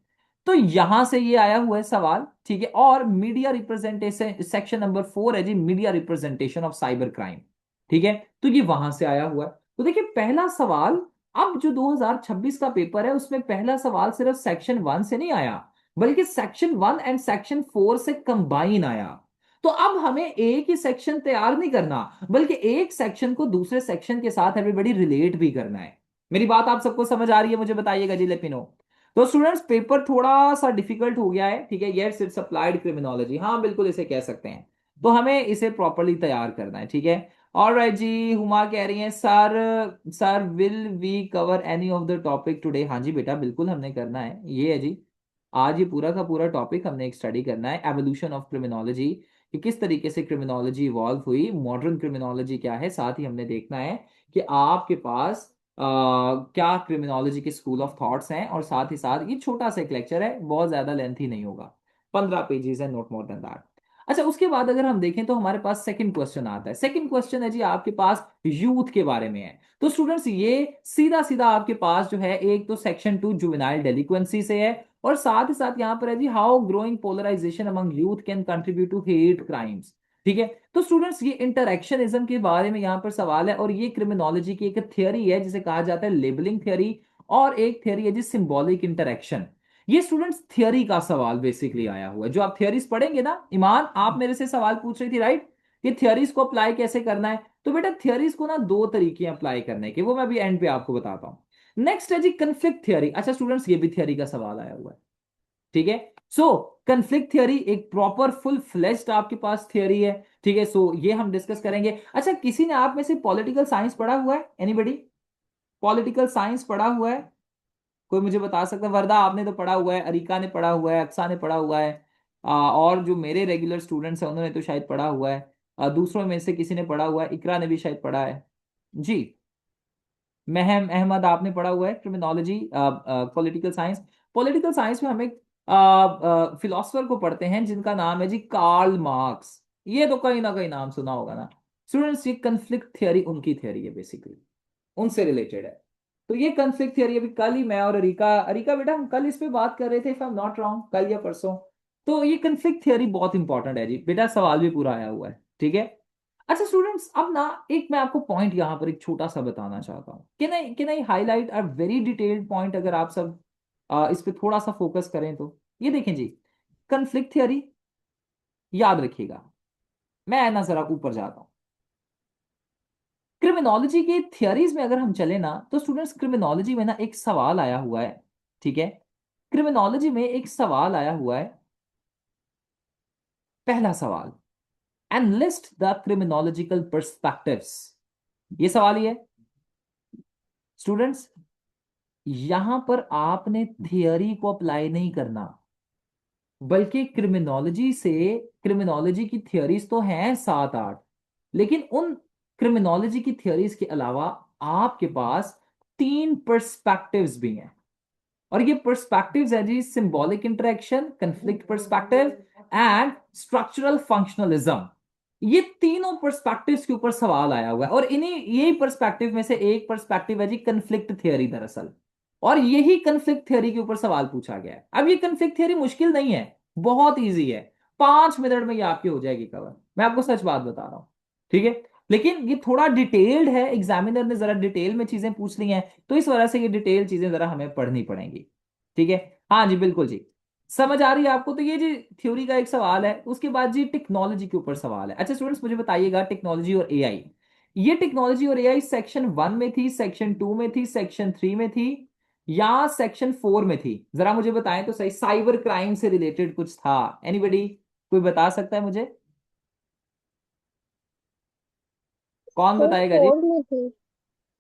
तो यहां से ये आया हुआ है सवाल, ठीक है। और मीडिया रिप्रेजेंटेशन, सेक्शन नंबर 4 है जी, media representation of cyber crime, ठीक है। तो ये वहां से आया हुआ है। तो देखिए पहला सवाल, अब जो 2026 का पेपर है उसमें पहला सवाल सिर्फ सेक्शन 1 से नहीं आया, बल्कि सेक्शन 1 एंड सेक्शन 4 से कंबाइन आया। तो अब हमें एक ही सेक्शन तैयार नहीं करना, बल्कि एक सेक्शन को दूसरे सेक्शन के साथ एवरीबॉडी रिलेट भी करना है। मेरी बात आप सबको समझ आ रही है? मुझे बताइएगा जी, लेट मी नो। तो स्टूडेंट्स पेपर थोड़ा सा डिफिकल्ट हो गया है, ठीक है। यस इट्स अप्लाइड क्रिमिनोलॉजी, हाँ बिल्कुल इसे कह सकते हैं। तो हमें इसे प्रॉपरली तैयार करना है, ठीक है। ऑलराइट जी, हुमा कह रही हैं sir, sir will we cover any of the topic today? हाँ जी बेटा, बिल्कुल हमने करना है, ये है जी। आज ये पूरा का पूरा टॉपिक हमने एक स्टडी करना है, एवोल्यूशन ऑफ क्रिमिनोलॉजी, कि किस तरीके से क्रिमिनोलॉजी इवॉल्व हुई, मॉडर्न क्रिमिनोलॉजी क्या है। साथ ही हमने देखना है कि आपके पास क्या क्रिमिनोलॉजी के स्कूल ऑफ थॉट्स हैं, और साथ ही साथ ये छोटा सा एक लेक्चर है, बहुत ज्यादा लेंथी नहीं होगा, 15 पेजेस है, नोट मोर देन दैट। अच्छा उसके बाद अगर हम देखें तो हमारे पास सेकंड क्वेश्चन आता है। सेकंड क्वेश्चन है जी आपके पास यूथ के बारे में है। तो स्टूडेंट्स ये सीधा सीधा आपके पास जो है, एक तो सेक्शन 2 जुवेनाइल डेलिक्वेंसी से है, और साथ ही साथ यहाँ पर है जी how growing polarisation among youth can contribute to hate crimes, ठीक है। तो स्टूडेंट्स ये इंटरैक्शनिज्म के बारे में यहाँ पर सवाल है, और ये क्रिमिनोलॉजी की एक थ्योरी है जिसे कहा जाता है लेबलिंग थ्योरी, और एक थ्योरी है जी सिंबॉलिक इंटरैक्शन। ये स्टूडेंट्स थ्योरी का सवाल बेसिकली आया हुआ है। जो आप थ्योरीज पढ़ेंगे ना, ईमान आप मेरे से सवाल पूछ रही थी राइट, कि थ्योरीज को अप्लाई कैसे करना है, तो बेटा थ्योरीज को ना दो तरीके अप्लाई करने के, वो मैं अभी एंड पे आपको बताता हूँ। नेक्स्ट है जी कंफ्लिक्ट थ्योरी। अच्छा स्टूडेंट्स, ये भी थ्योरी का सवाल आया हुआ है, ठीक है। सो कंफ्लिक्ट थ्योरी एक प्रॉपर फुल फ्लेश्ड आपके पास थ्योरी है, ठीक है। सो ये हम डिस्कस करेंगे। अच्छा, किसी ने आप में से पॉलिटिकल साइंस पढ़ा हुआ है? एनीबडी पॉलिटिकल साइंस पढ़ा हुआ है? कोई मुझे बता सकता है? वरदा आपने तो पढ़ा हुआ है, अरिका ने पढ़ा हुआ है, अक्सा ने पढ़ा हुआ है, और जो मेरे रेगुलर स्टूडेंट्स हैं उन्होंने तो शायद पढ़ा हुआ है, दूसरों में से किसी ने पढ़ा हुआ है, इकरा ने भी शायद पढ़ा है जी। महम अहमद आपने पढ़ा हुआ है criminology political science. Political science में हम एक फिलोसफर को पढ़ते हैं जिनका नाम है जी कार्ल मार्क्स। ये तो कहीं ना कहीं नाम सुना होगा ना स्टूडेंट्स। ये कन्फ्लिक्ट थियरी उनकी थियरी है, बेसिकली उनसे रिलेटेड है। तो ये कन्फ्लिक्ट थियरी अभी कल ही मैं और अरिका अरिका बेटा हम कल इस पे बात कर रहे थे, if I am not wrong, कल या परसों। तो ये कन्फ्लिक्ट थियरी बहुत इंपॉर्टेंट है जी बेटा, सवाल भी पूरा आया हुआ है, ठीक है। अच्छा स्टूडेंट्स, अब ना एक मैं आपको पॉइंट यहां पर एक छोटा सा बताना चाहता हूं। Can I highlight a very detailed point, अगर आप सब इस पे थोड़ा सा फोकस करें तो। ये देखें जी, कन्फ्लिक्ट थियरी याद रखिएगा। मैं ना जरा ऊपर जाता हूं। क्रिमिनोलॉजी के थियरीज में अगर हम चले ना, तो स्टूडेंट्स क्रिमिनोलॉजी में ना एक सवाल आया हुआ है, ठीक है। क्रिमिनोलॉजी में एक सवाल आया हुआ है, पहला सवाल, एनलिस्ट द क्रिमिनोलॉजिकल पर्सपेक्टिव्स। ये सवाल ही है स्टूडेंट्स। यहां पर आपने थियरी को अप्लाई नहीं करना, बल्कि क्रिमिनोलॉजी से, क्रिमिनोलॉजी की थियरीज तो हैं सात आठ, लेकिन उन क्रिमिनोलॉजी की थियरीज के अलावा आपके पास तीन पर्सपेक्टिव्स भी हैं। और ये पर्सपेक्टिव्स है जी symbolic interaction, conflict perspective and structural functionalism. ये तीनों पर्सपेक्टिव्स के ऊपर सवाल आया हुआ है, और इन्हीं यही पर्सपेक्टिव में से एक पर्सपेक्टिव है जी कंफ्लिक्ट थियरी दरअसल। और यही कंफ्लिक्ट थियरी के ऊपर सवाल पूछा गया है। अब ये कंफ्लिक्ट थियरी मुश्किल नहीं है, बहुत इजी है, 5 मिनट में ये आपकी हो जाएगी कवर, मैं आपको सच बात बता रहा हूं, ठीक है। लेकिन ये थोड़ा डिटेल्ड है, एग्जामिनर ने जरा डिटेल में चीजें पूछ ली हैं, तो इस वजह से ये डिटेल चीजें जरा हमें पढ़नी पड़ेंगी, ठीक है। हाँ जी बिल्कुल जी, समझ आ रही है आपको? तो ये जी थ्योरी का एक सवाल है। उसके बाद जी टेक्नोलॉजी के ऊपर सवाल है। अच्छा स्टूडेंट्स, मुझे बताइएगा टेक्नोलॉजी और एआई, ये टेक्नोलॉजी और एआई सेक्शन 1 में थी, सेक्शन 2 में थी, सेक्शन 3 में थी, या सेक्शन 4 में थी? जरा मुझे बताएं तो सही, साइबर क्राइम से रिलेटेड कुछ था? एनीबडी कोई बता सकता है मुझे? कौन सर बताएगा जी? फोर में थी।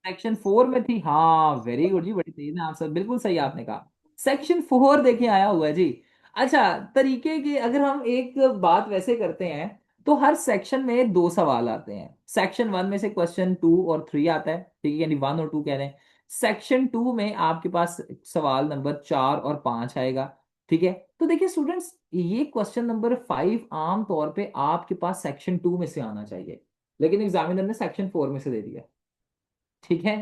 सेक्शन 4 में थी, हाँ वेरी गुड जी, बड़ी तेज है आप सब, बिल्कुल सही आपने कहा, सेक्शन 4 देखे आया हुआ है जी। अच्छा, तरीके की अगर हम एक बात वैसे करते हैं, तो हर सेक्शन में दो सवाल आते हैं। सेक्शन 1 में से क्वेश्चन 2 और 3 आता है, ठीक है, यानी 1 और 2 कह रहे हैं। सेक्शन 2 में आपके पास सवाल नंबर 4 और 5 आएगा, ठीक है। तो देखिए स्टूडेंट्स, ये क्वेश्चन नंबर 5 आम तौर पे आपके पास सेक्शन 2 में से आना चाहिए, लेकिन एग्जामिनर ने सेक्शन 4 में से दे दिया, ठीक है।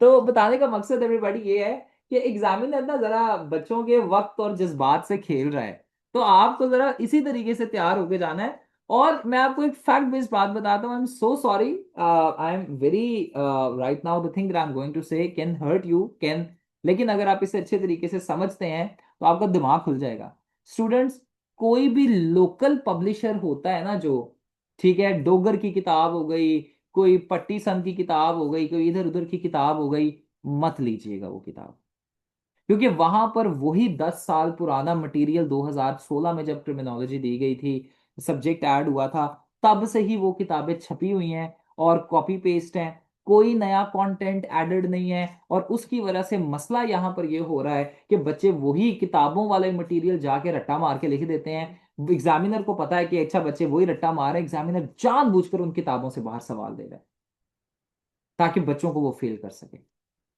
तो बताने का मकसद एवरीबॉडी ये है कि एग्जामिनर ना जरा बच्चों के वक्त और जज्बात से खेल रहा है, तो आपको जरा इसी तरीके से तैयार होके जाना है। और मैं आपको एक फैक्ट बेस्ड बात बताता हूँ, I am so sorry, I am very right now the thing that I am going to say can hurt you, can, लेकिन अगर आप इसे अच्छे तरीके से समझते हैं तो आपका दिमाग खुल जाएगा। स्टूडेंट्स, कोई भी लोकल पब्लिशर होता है ना जो, ठीक है, डोगर की किताब हो गई, कोई पट्टी सन की किताब हो गई, कोई इधर उधर की किताब हो गई, मत लीजिएगा वो किताब, क्योंकि वहां पर वही 10 साल पुराना मटेरियल 2016 में जब क्रिमिनोलॉजी दी गई थी, सब्जेक्ट ऐड हुआ था, तब से ही वो किताबें छपी हुई हैं और कॉपी पेस्ट हैं, कोई नया कंटेंट एडेड नहीं है। और उसकी वजह से मसला यहाँ पर ये हो रहा है कि बच्चे वही किताबों वाले मटेरियल जाके रट्टा मार के लिख देते हैं। एग्जामिनर को पता है कि अच्छा बच्चे वही रट्टा मार रहे हैं, एग्जामिनर जानबूझकर उन किताबों से बाहर सवाल दे रहा है ताकि बच्चों को वो फेल कर सके।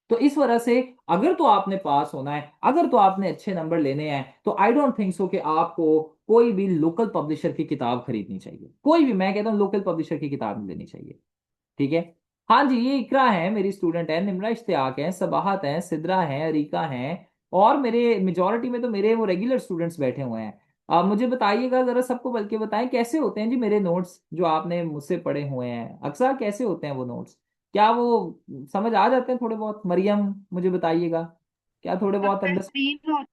तो इस वजह से अगर तो आपने पास होना है, अगर तो आपने अच्छे नंबर लेने हैं, तो आई डोंट थिंक सो कि आपको कोई भी लोकल पब्लिशर की किताब खरीदनी चाहिए, कोई भी, मैं कहता हूं लोकल पब्लिशर की किताब नहीं लेनी चाहिए, ठीक है। हाँ जी, ये इकरा है मेरी स्टूडेंट है, निम्रा इश्तियाक है, सबाहत है, सिद्रा है, अरीका है, और मेरे मेजोरिटी में तो मेरे वो रेगुलर स्टूडेंट्स बैठे हुए हैं। आप मुझे बताइएगा जरा, सबको बल्कि बताएं कैसे होते हैं जी मेरे नोट्स जो आपने मुझसे पढ़े हुए हैं। अक्सर कैसे होते हैं वो नोट्स? क्या वो समझ आ जाते हैं थोड़े बहुत? मरियम मुझे बताइएगा, क्या थोड़े सब बहुत अंडर? बेहतरीन हो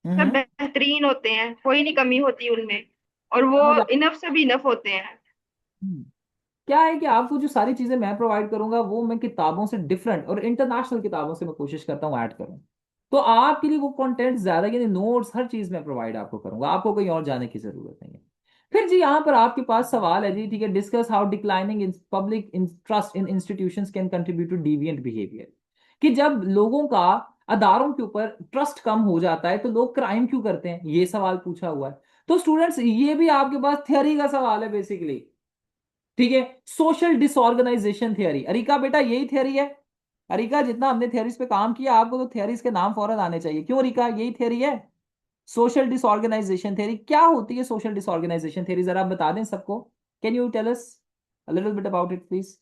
सब हम्म। बेहतरीन होते हैं, कोई नहीं कमी होती उनमें, और वो समझ आ। इनफ से भी इनफ होते हैं। हम्म। क्या है कि आपको जो सारी चीजें मैं प्रोवाइड करूंगा वो मैं किताबों से डिफरेंट और इंटरनेशनल किताबों से मैं कोशिश करता हूँ ऐड करूँ। तो आपके लिए वो कंटेंट ज्यादा, यानी नोट्स हर चीज मैं प्रोवाइड आपको करूंगा, आपको कहीं और जाने की जरूरत नहीं है। फिर जी यहाँ पर आपके पास सवाल है जी, ठीक है, discuss how declining in public trust in institutions can contribute to deviant behaviour. कि जब लोगों का अदारों के ऊपर ट्रस्ट कम हो जाता है तो लोग क्राइम क्यों करते हैं, ये सवाल पूछा हुआ है। तो स्टूडेंट्स ये भी आपके पास थ्योरी का सवाल है बेसिकली, ठीक है। सोशल डिसऑर्गेनाइजेशन थ्योरी, अरिका बेटा यही थ्योरी है। अरिका जितना हमने थ्योरीज पे काम किया, आपको तो थ्योरीज के नाम फौरन आने चाहिए। क्यों अरिका, यही थ्योरी है। सोशल डिसऑर्गेनाइजेशन थ्योरी क्या होती है? सोशल डिसऑर्गेनाइजेशन थ्योरी जरा आप बता दें सबको। Can you tell us a little bit about it please?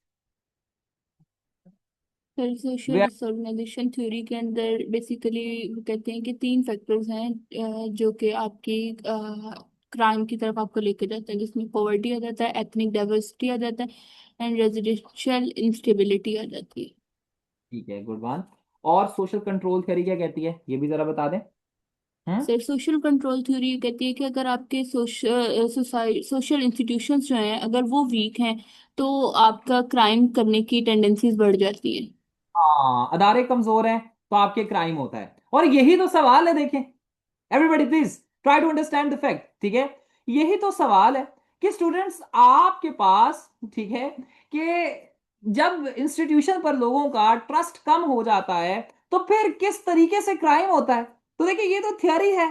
फिर सोशल डिसऑर्गेनाइजेशन थ्योरी के अंदर बेसिकली वो कहते हैं कि तीन फैक्टर्स हैं जो कि आपकी क्राइम की तरफ आपको लेके जाता है, जिसमें पॉवर्टी आ जाता है, एथनिक डाइवर्सिटी आ जाता है, एंड रेजिडेंशियल इंस्टेबिलिटी आ जाती है। ठीक है, गुड वन। और सोशल कंट्रोल थ्योरी क्या कहती है, ये भी जरा बता दें। हम्म। सर सोशल कंट्रोल थ्योरी ये कहती है कि अगर आपके सोशल इंस्टीट्यूशंस जो हैं अगर वो वीक हैं तो आपका क्राइम करने की टेंडेंसीज बढ़ जाती है। हाँ, अदारे कमजोर हैं तो आपके क्राइम होता है, और यही तो सवाल है, देखें everybody please try to understand the fact, ठीक है। यही तो सवाल है कि स्टूडेंट्स आपके पास, ठीक है, कि जब इंस्टीट्यूशन पर लोगों का ट्रस्ट कम हो जाता है तो फिर किस तरीके से क्राइम होता है। तो देखिए ये तो थियरी है,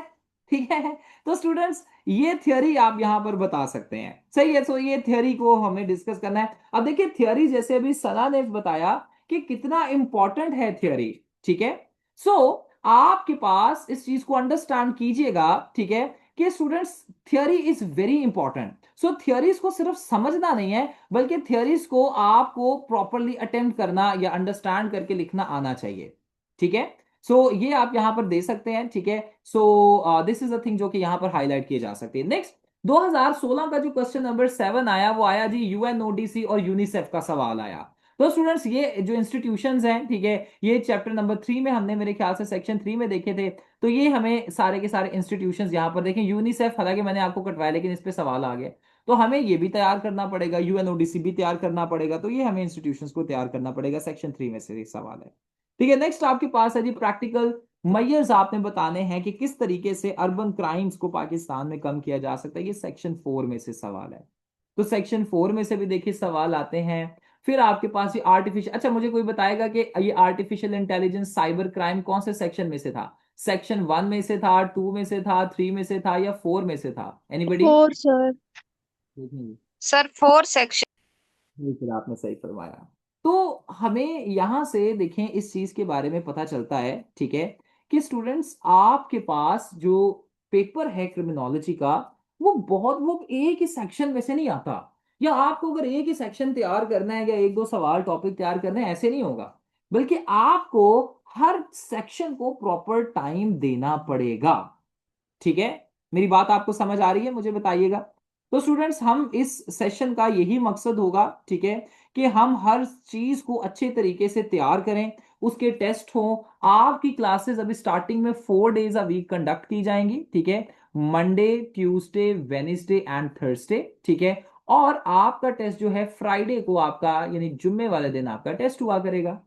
ठीक है। तो स्टूडेंट्स ये थियरी आप यहां पर बता सकते हैं, सही है। तो ये थियरी को हमें डिस्कस करना है। अब देखिए थियरी, जैसे अभी सना ने बताया कि कितना इंपॉर्टेंट है थियरी, ठीक है। सो आपके पास इस चीज को अंडरस्टैंड कीजिएगा, ठीक है, कि students theory is very important. So theories को सिर्फ समझना नहीं है, बल्कि थियरीज को आपको प्रॉपरली अटेम्प्ट करना या अंडरस्टैंड करके लिखना आना चाहिए, ठीक है। सो ये आप यहां पर दे सकते हैं, ठीक है। So this is a thing जो कि यहां पर हाईलाइट किए जा सकते हैं। नेक्स्ट 2016 का जो क्वेश्चन नंबर 7 आया वो आया जी यूएनओडीसी और यूनिसेफ का सवाल आया। तो स्टूडेंट्स ये जो इंस्टीट्यूशंस हैं, ठीक है, ये चैप्टर नंबर 3 में हमने मेरे ख्याल से सेक्शन 3 में देखे थे। तो ये हमें सारे के सारे इंस्टीट्यूशंस यहाँ पर देखें। यूनिसेफ हालांकि मैंने आपको कटवाया, लेकिन इस पे सवाल आ गया, तो हमें ये भी तैयार करना पड़ेगा, यूएनओडीसी भी तैयार करना पड़ेगा। तो ये हमें इंस्टीट्यूशंस को तैयार करना पड़ेगा, सेक्शन 3 में से ये सवाल है, ठीक है। नेक्स्ट आपके पास है जी प्रैक्टिकल मैयर्स आपने बताने हैं कि किस तरीके से अर्बन क्राइम्स को पाकिस्तान में कम किया जा सकता है। ये सेक्शन 4 में से सवाल है। तो सेक्शन 4 में से भी देखिए सवाल आते हैं। फिर आपके पास ये आर्टिफिशियल, अच्छा मुझे कोई बताएगा कि ये आर्टिफिशियल इंटेलिजेंस साइबर क्राइम कौन से सेक्शन में से था? सेक्शन 1 में से था, 2 में से था, 3 में से था, या 4 में से था? Anybody? Four sir. Sir 4 section. ये फिर आपने सही फरमाया। तो हमें यहां से देखें इस चीज के बारे में पता चलता है, ठीक है, कि स्टूडेंट्स आपके पास जो पेपर है क्रिमिनोलॉजी का, वो एक ही सेक्शन में से नहीं आता। या आपको अगर एक ही सेक्शन तैयार करना है या एक दो सवाल टॉपिक तैयार करना है, ऐसे नहीं होगा। बल्कि आपको हर सेक्शन को प्रॉपर टाइम देना पड़ेगा, ठीक है। मेरी बात आपको समझ आ रही है, मुझे बताइएगा। तो स्टूडेंट्स हम इस सेशन का यही मकसद होगा, ठीक है, कि हम हर चीज को अच्छे तरीके से तैयार करें, उसके टेस्ट हो। आपकी क्लासेस अभी स्टार्टिंग में 4 डेज अ वीक कंडक्ट की जाएंगी, ठीक है, Monday, Tuesday, Wednesday and Thursday, ठीक है। और आपका टेस्ट जो है फ्राइडे को, आपका यानी जुम्मे वाले दिन आपका टेस्ट हुआ करेगा,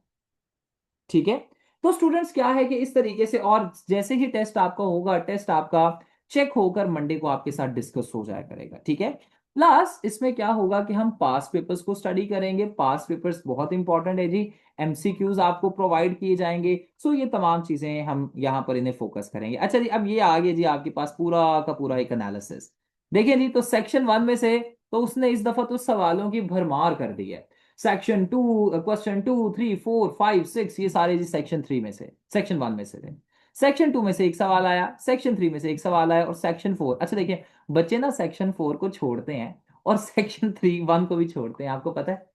ठीक है। तो स्टूडेंट्स क्या है कि इस तरीके से, और जैसे ही टेस्ट आपका होगा, टेस्ट आपका चेक होकर मंडे को आपके साथ डिस्कस हो जाया करेगा, ठीक है। प्लस इसमें क्या होगा कि हम पास पेपर्स को स्टडी करेंगे। पास पेपर्स बहुत इंपॉर्टेंट है जी। एमसीक्यूज आपको प्रोवाइड किए जाएंगे। सो ये तमाम चीजें हम यहाँ पर इन्हें फोकस करेंगे। अच्छा जी, अब ये आ गया जी आपके पास पूरा का पूरा एक एनालिसिस। देखिए जी, तो सेक्शन 1 में से तो उसने इस दफा तो सवालों की भरमार कर दी है। सेक्शन 2, क्वेश्चन 2, 3, 4, 5, 6, ये सारे जी सेक्शन 3 में से, सेक्शन 1 में से थे। सेक्शन 2 में से एक सवाल आया, सेक्शन 3 में से एक सवाल आया, और सेक्शन 4, अच्छा देखिए बच्चे ना सेक्शन 4 को छोड़ते हैं और सेक्शन 3 1 को भी छोड़ते हैं, आपको पता है।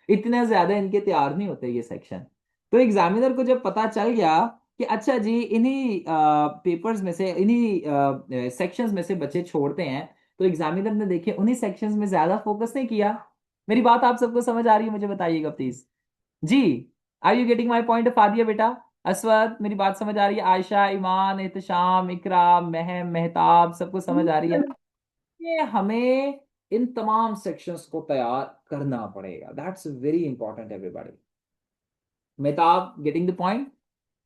इतने ज्यादा इनके तैयार नहीं होते ये सेक्शन। तो एग्जामिनर को जब पता चल गया कि अच्छा जी इन्हीं पेपर्स में से, इन्हीं सेक्शंस में से बच्चे छोड़ते हैं, तो एग्जामिनर ने देखे उन्हीं सेक्शंस में ज्यादा फोकस नहीं किया। मेरी बात आप सबको समझ आ रही है? मुझे बताइएगा प्लीज। जी, are you getting my point of Aadiya बेटा? अस्वद, मेरी बात समझ आ रही है? आयशा, ईमान, एहतशाम, इकरा, महम, मेहताब, सबको समझ आ रही है? ये हमें इन तमाम सेक्शंस को तैयार करना पड़ेगा। That's very important everybody. Mehtab, getting the point?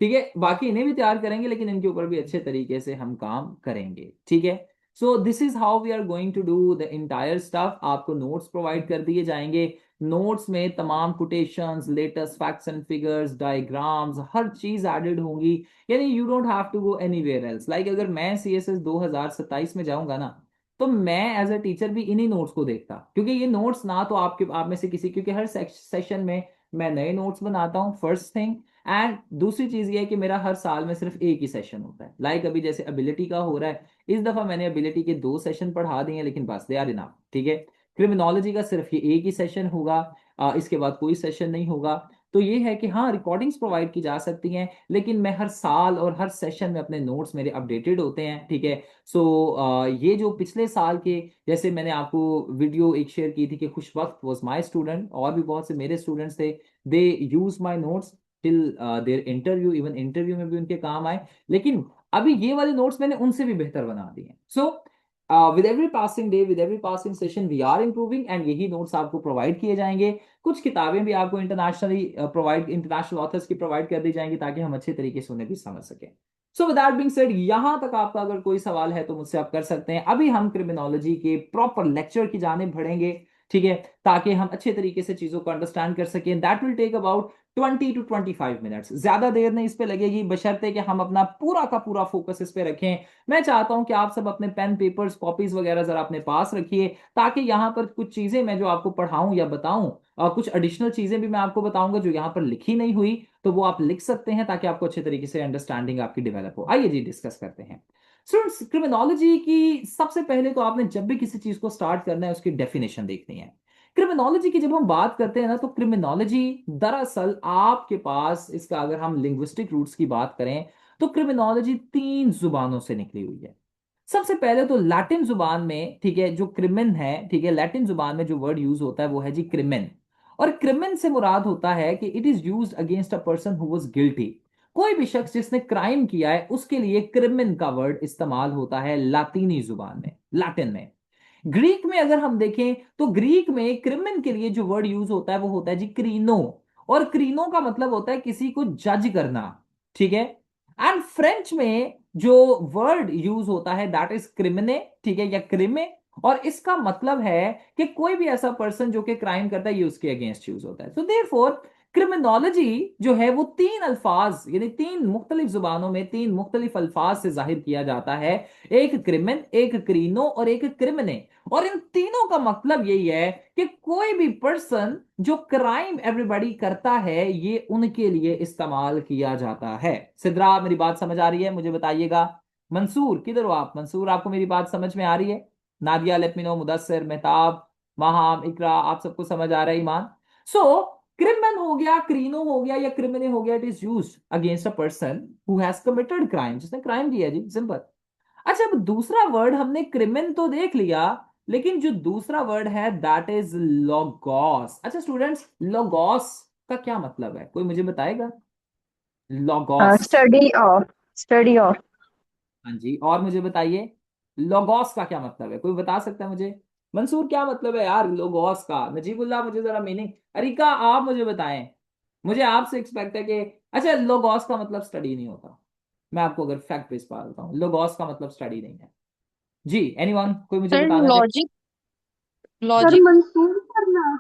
ठीक है, बाकी इन्हें भी तैयार करेंगे, लेकिन इनके ऊपर भी अच्छे तरीके से हम काम करेंगे। ठीक है, so this is how we are going to do the entire stuff. आपको नोट्स प्रोवाइड कर दिए जाएंगे। नोट्स में तमाम quotations, latest facts and figures, diagrams, हर चीज एडेड होंगी। यानी you don't have to go anywhere else. Like अगर मैं सीएसएस 2027 में जाऊंगा ना, तो मैं एज अ टीचर भी इन्हीं नोट्स को देखता, क्योंकि ये नोट्स ना तो आपके आप में से किसी, क्योंकि हर सेशन में मैं नए नोट्स बनाता हूँ, फर्स्ट थिंग। एंड दूसरी चीज ये है कि मेरा हर साल में सिर्फ एक ही सेशन होता है। लाइक अभी जैसे एबिलिटी का हो रहा है, इस दफा मैंने एबिलिटी के 2 सेशन पढ़ा दिए हैं, लेकिन बस दे आर इनफ। ठीक है, क्रिमिनोलॉजी का सिर्फ ये एक ही सेशन होगा, इसके बाद कोई सेशन नहीं होगा। तो ये है कि हाँ, रिकॉर्डिंग्स प्रोवाइड की जा सकती हैं, लेकिन मैं हर साल और हर सेशन में अपने नोट्स मेरे अपडेटेड होते हैं। ठीक है, सो ये जो पिछले साल के, जैसे मैंने आपको वीडियो एक शेयर की थी कि खुश वक्त वॉज माई स्टूडेंट, और भी बहुत से मेरे स्टूडेंट्स थे, they use my notes till their interview, even interview में भी उनके काम आए। लेकिन अभी ये वाले नोट्स मैंने उनसे भी बेहतर बना दिए। So with every passing day, with every passing session, we are improving, and यही नोट्स आपको प्रोवाइड किए जाएंगे। कुछ किताबें भी आपको इंटरनेशनली प्रोवाइड, इंटरनेशनल ऑथर्स की प्रोवाइड कर दी जाएंगी, ताकि हम अच्छे तरीके से उन्हें भी समझ सकें। So with that being said, यहां तक आपका अगर कोई सवाल है तो मुझसे आप कर सकते हैं। अभी हम क्रिमिनोलॉजी के प्रॉपर लेक्चर की जानिब बढ़ेंगे। ठीक है, ताकि हम अच्छे तरीके से चीजों को अंडरस्टैंड कर सकें। That will take about 20 to 25 minutes, ज्यादा देर नहीं इस पे लगेगी, बशर्ते कि हम अपना पूरा का पूरा फोकस इस पे रखें। मैं चाहता हूं कि आप सब अपने पेन, पेपर्स, कॉपीज वगैरह जरा अपने पास रखिए, ताकि यहां पर कुछ चीजें मैं जो आपको पढ़ाऊं या बताऊं, और कुछ एडिशनल चीजें भी मैं आपको बताऊंगा जो यहां पर लिखी नहीं हुई, तो वो आप लिख सकते हैं, ताकि आपको अच्छे तरीके से अंडरस्टैंडिंग आपकी डेवलप हो। आइए जी डिस्कस करते हैं। स्टूडेंट्स, क्रिमिनोलॉजी की सबसे पहले तो आपने जब भी किसी चीज को स्टार्ट करना है, उसकी डेफिनेशन देखनी है। क्रिमिनोलॉजी की जब हम बात करते हैं ना, तो क्रिमिनोलॉजी दरअसल आपके पास, इसका अगर हम लिंग्विस्टिक रूट्स की बात करें, तो क्रिमिनोलॉजी 3 जुबानों से निकली हुई है। सबसे पहले तो लैटिन जुबान में, ठीक है, जो क्रिमिन है, ठीक है, लैटिन जुबान में जो वर्ड यूज होता है वो है जी क्रिमिन। और क्रिमिन से मुराद होता है कि it is used against a person who was guilty. कोई भी शख्स जिसने क्राइम किया है, उसके लिए क्रिमिन का वर्ड इस्तेमाल होता है लातीनी जुबान में, लैटिन में। ग्रीक में अगर हम देखें, तो ग्रीक में क्रिमिन के लिए जो वर्ड यूज होता है वो होता है जी क्रीनो। और क्रीनो का मतलब होता है किसी को जज करना। ठीक है, एंड फ्रेंच में जो वर्ड यूज होता है दैट इज क्रिमिने, ठीक है, या क्रिमे। और इसका मतलब है कि कोई भी ऐसा पर्सन जो कि क्राइम करता है, ये उसके अगेंस्ट यूज होता है। तो देयरफॉर क्रिमिनोलॉजी जो है वो 3 अल्फाज, यानी 3 मुख्तलिफ जुबानों में 3 मुख्तलिफ अल्फाज से जाहिर किया जाता है। एक क्रिमिन, एक क्रीनो और एक क्रिमिने। और इन तीनों का मतलब यही है कि कोई भी पर्सन जो क्राइम एवरीबॉडी करता है, ये उनके लिए इस्तेमाल किया जाता है। सिद्रा, मेरी बात समझ आ रही है? मुझे बताइएगा। मंसूर, किधर हो आप? मंसूर, आपको मेरी बात समझ में आ रही है? Nadia, let me know. Mudassir, Mehtab, Maham, Iqra, आप सबको समझ आ रहा है? ईमान। सो क्रिमिनल हो गया, क्रीनो हो गया, या क्रिमिने हो गया, it is used against a person who has committed crime, जिसने क्राइम किया जी, सिंपल। अच्छा, अब दूसरा वर्ड हमने क्रिमिन तो देख लिया, लेकिन जो दूसरा वर्ड है दैट इज लोगोस। अच्छा स्टूडेंट्स, लोगोस का क्या मतलब है? कोई मुझे बताएगा? लोगोस। Study of. हाँ जी, और मुझे बताइए लोगोस का क्या मतलब है? कोई बता सकता है मुझे? मंसूर, क्या मतलब है यार लोगोस का? नजीबुल्लाह, मुझे जरा मीनिंग। अरिका, आप मुझे बताएं। मुझे आपसे एक्सपेक्ट है कि, अच्छा, लोगोस का मतलब स्टडी नहीं होता। मैं आपको अगर फैक्ट बेस बात बताऊं, लोगोस का मतलब स्टडी नहीं है। जी, एनीवन, कोई मुझे सर बताना चाहे? Logic, sir logic. मंसूर करना।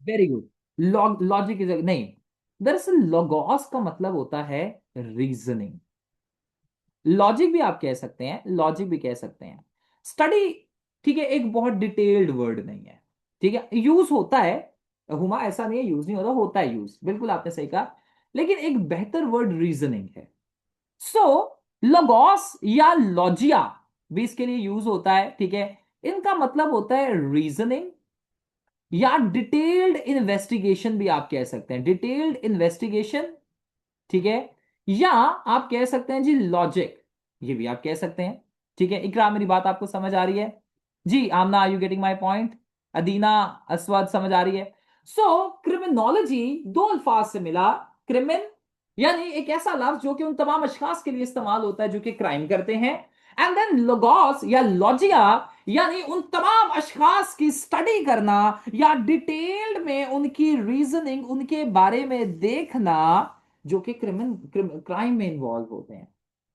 Very good. लॉजिक इज नहीं, दरअसल लोगोस का मतलब होता है रीजनिंग। लॉजिक भी आप कह सकते हैं, लॉजिक भी कह सकते हैं। स्टडी, ठीक है, एक बहुत डिटेल्ड वर्ड नहीं है। ठीक है, यूज होता है, हुमा ऐसा नहीं है यूज नहीं होता, होता है यूज, बिल्कुल आपने सही कहा। लेकिन एक बेहतर वर्ड रीजनिंग है। सो लोगोस या लॉजिया भी इसके लिए यूज होता है। ठीक है, इनका मतलब होता है रीजनिंग, या डिटेल्ड इन्वेस्टिगेशन भी आप कह सकते हैं, डिटेल्ड इन्वेस्टिगेशन। ठीक है, या आप कह सकते हैं जी लॉजिक, ये भी आप कह सकते हैं। ठीक है इकरा, मेरी बात आपको समझ आ रही है? जी Amna, are you getting my point? Adina, Aswad, समझ आ रही है? सो क्रिमिनोलॉजी दो अल्फाज से मिला। क्रिमिन यानी एक ऐसा लफ्ज जो कि उन तमाम अशखास के लिए इस्तेमाल होता है जो कि क्राइम करते हैं, एंड देन लोगोस या लॉजिया यानी उन तमाम अशखास की स्टडी करना या डिटेल्ड में उनकी रीजनिंग, उनके बारे में देखना जो कि क्राइम में इन्वॉल्व होते हैं।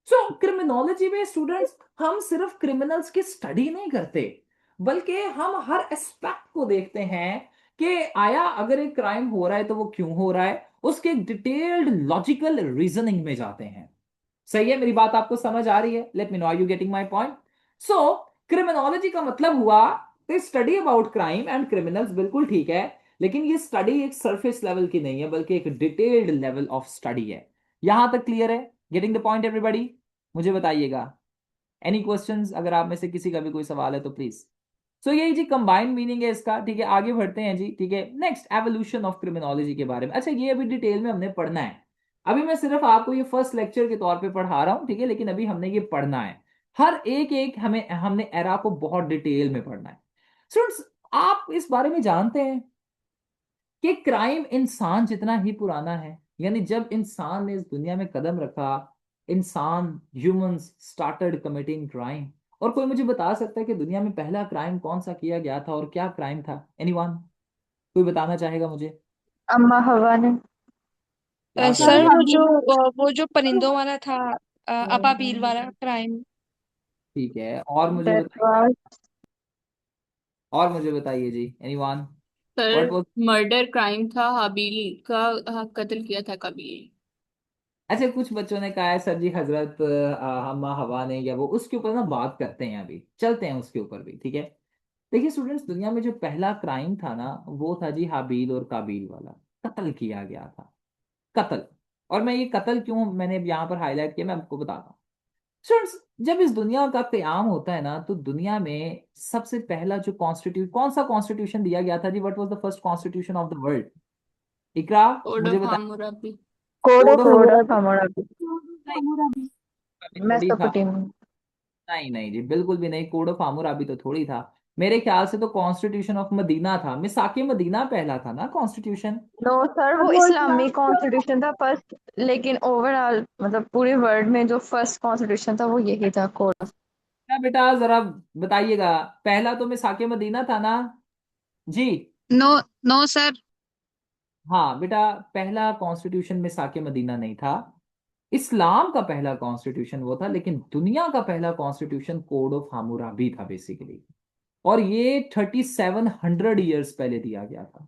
सो क्रिमिनोलॉजी में स्टूडेंट्स हम सिर्फ क्रिमिनल्स की स्टडी नहीं करते, बल्कि हम हर एस्पेक्ट को देखते हैं कि आया अगर एक क्राइम हो रहा है तो वो क्यों हो रहा है, उसके डिटेल्ड लॉजिकल रीजनिंग में जाते हैं। सही है, मेरी बात आपको समझ आ रही है? Let me know, are you getting my point? So criminology का मतलब हुआ study about crime and criminals, बिल्कुल ठीक है, लेकिन ये स्टडी एक सरफेस लेवल की नहीं है बल्कि एक डिटेल्ड लेवल ऑफ स्टडी है। यहां तक क्लियर है? Getting the point everybody? मुझे बताइएगा, एनी क्वेश्चंस? अगर आप में से किसी का भी कोई सवाल है तो प्लीज। सो यही जी कंबाइंड मीनिंग है इसका। ठीक है आगे बढ़ते हैं जी। ठीक है नेक्स्ट, एवोल्यूशन ऑफ क्रिमिनोलॉजी के बारे में। अच्छा ये अभी डिटेल में हमने पढ़ना है, अभी मैं सिर्फ आपको ये फर्स्ट लेक्चर के तौर पे पढ़ा रहा हूं, ठीक है, लेकिन अभी हमने ये पढ़ना है, हर एक एक हमने एरा को बहुत डिटेल में पढ़ना है। स्टूडेंट्स आप इस बारे में जानते हैं कि क्राइम इंसान जितना ही पुराना है, यानी जब इंसान ने इस दुनिया में कदम रखा, इंसान ह्यूमंस स्टार्टेड कमिटिंग क्राइम। और कोई मुझे बता सकता है कि दुनिया में पहला क्राइम कौन सा किया गया था और क्या क्राइम था? एनीवन? कोई बताना चाहेगा मुझे? अम्मा हवा ने। क्या कह रहे सर हैं? वो जो परिंदों वाला था, अबाबील वाला क्राइम। ठीक है, और मुझे दैट बताइए, वाज और मुझे बताइए जी, anyone? Sir what was? Murder crime था, हाबील का कत्ल किया था कबील। अच्छा कुछ बच्चों ने कहा है सर जी हजरत अम्मा हवा ने, या वो उसके ऊपर ना बात करते हैं, अभी चलते हैं उसके ऊपर भी। ठीक है देखिए स्टूडेंट्स, दुनिया में जो पहला क्राइम था ना वो था जी हाबील और काबील वाला, कत्ल किया गया था, कत्ल। और मैं ये कत्ल क्यों मैंने यहाँ पर हाईलाइट किया मैं आपको बताता हूँ। स्टूडेंट्स जब इस दुनिया का क्याम होता है ना तो दुनिया में सबसे पहला जो कॉन्स्टिट्यूशन, कौन सा कॉन्स्टिट्यूशन दिया गया था जी? What was the first constitution of the world? Iqra, code मुझे ऑफ बताइए। Hammurabi. Code code code of of Hammurabi. थोड़ी था, मेसोपोटामिया। नहीं नहीं जी बिल्कुल भी नहीं, कोड ऑफ हामुराबी तो थोड़ी था। मेरे ख्याल से तो कॉन्स्टिट्यूशन ऑफ मदीना था, मिसाके मदीना पहला था ना कॉन्स्टिट्यूशन। नो सर, वो इस्लामी कॉन्स्टिट्यूशन था फर्स्ट, लेकिन ओवरऑल मतलब पूरे वर्ल्ड में जो फर्स्ट कॉन्स्टिट्यूशन था वो यही था, कोड ऑफ। क्या बेटा जरा बताइएगा, पहला तो मिसाके मदीना था ना जी? No, no sir. हाँ बेटा, पहला कॉन्स्टिट्यूशन मिसाके मदीना नहीं था, इस्लाम का पहला कॉन्स्टिट्यूशन वो था, लेकिन दुनिया का पहला कॉन्स्टिट्यूशन कोड ऑफ हामुराबी था बेसिकली। और ये 3700 ईयर्स पहले दिया गया था।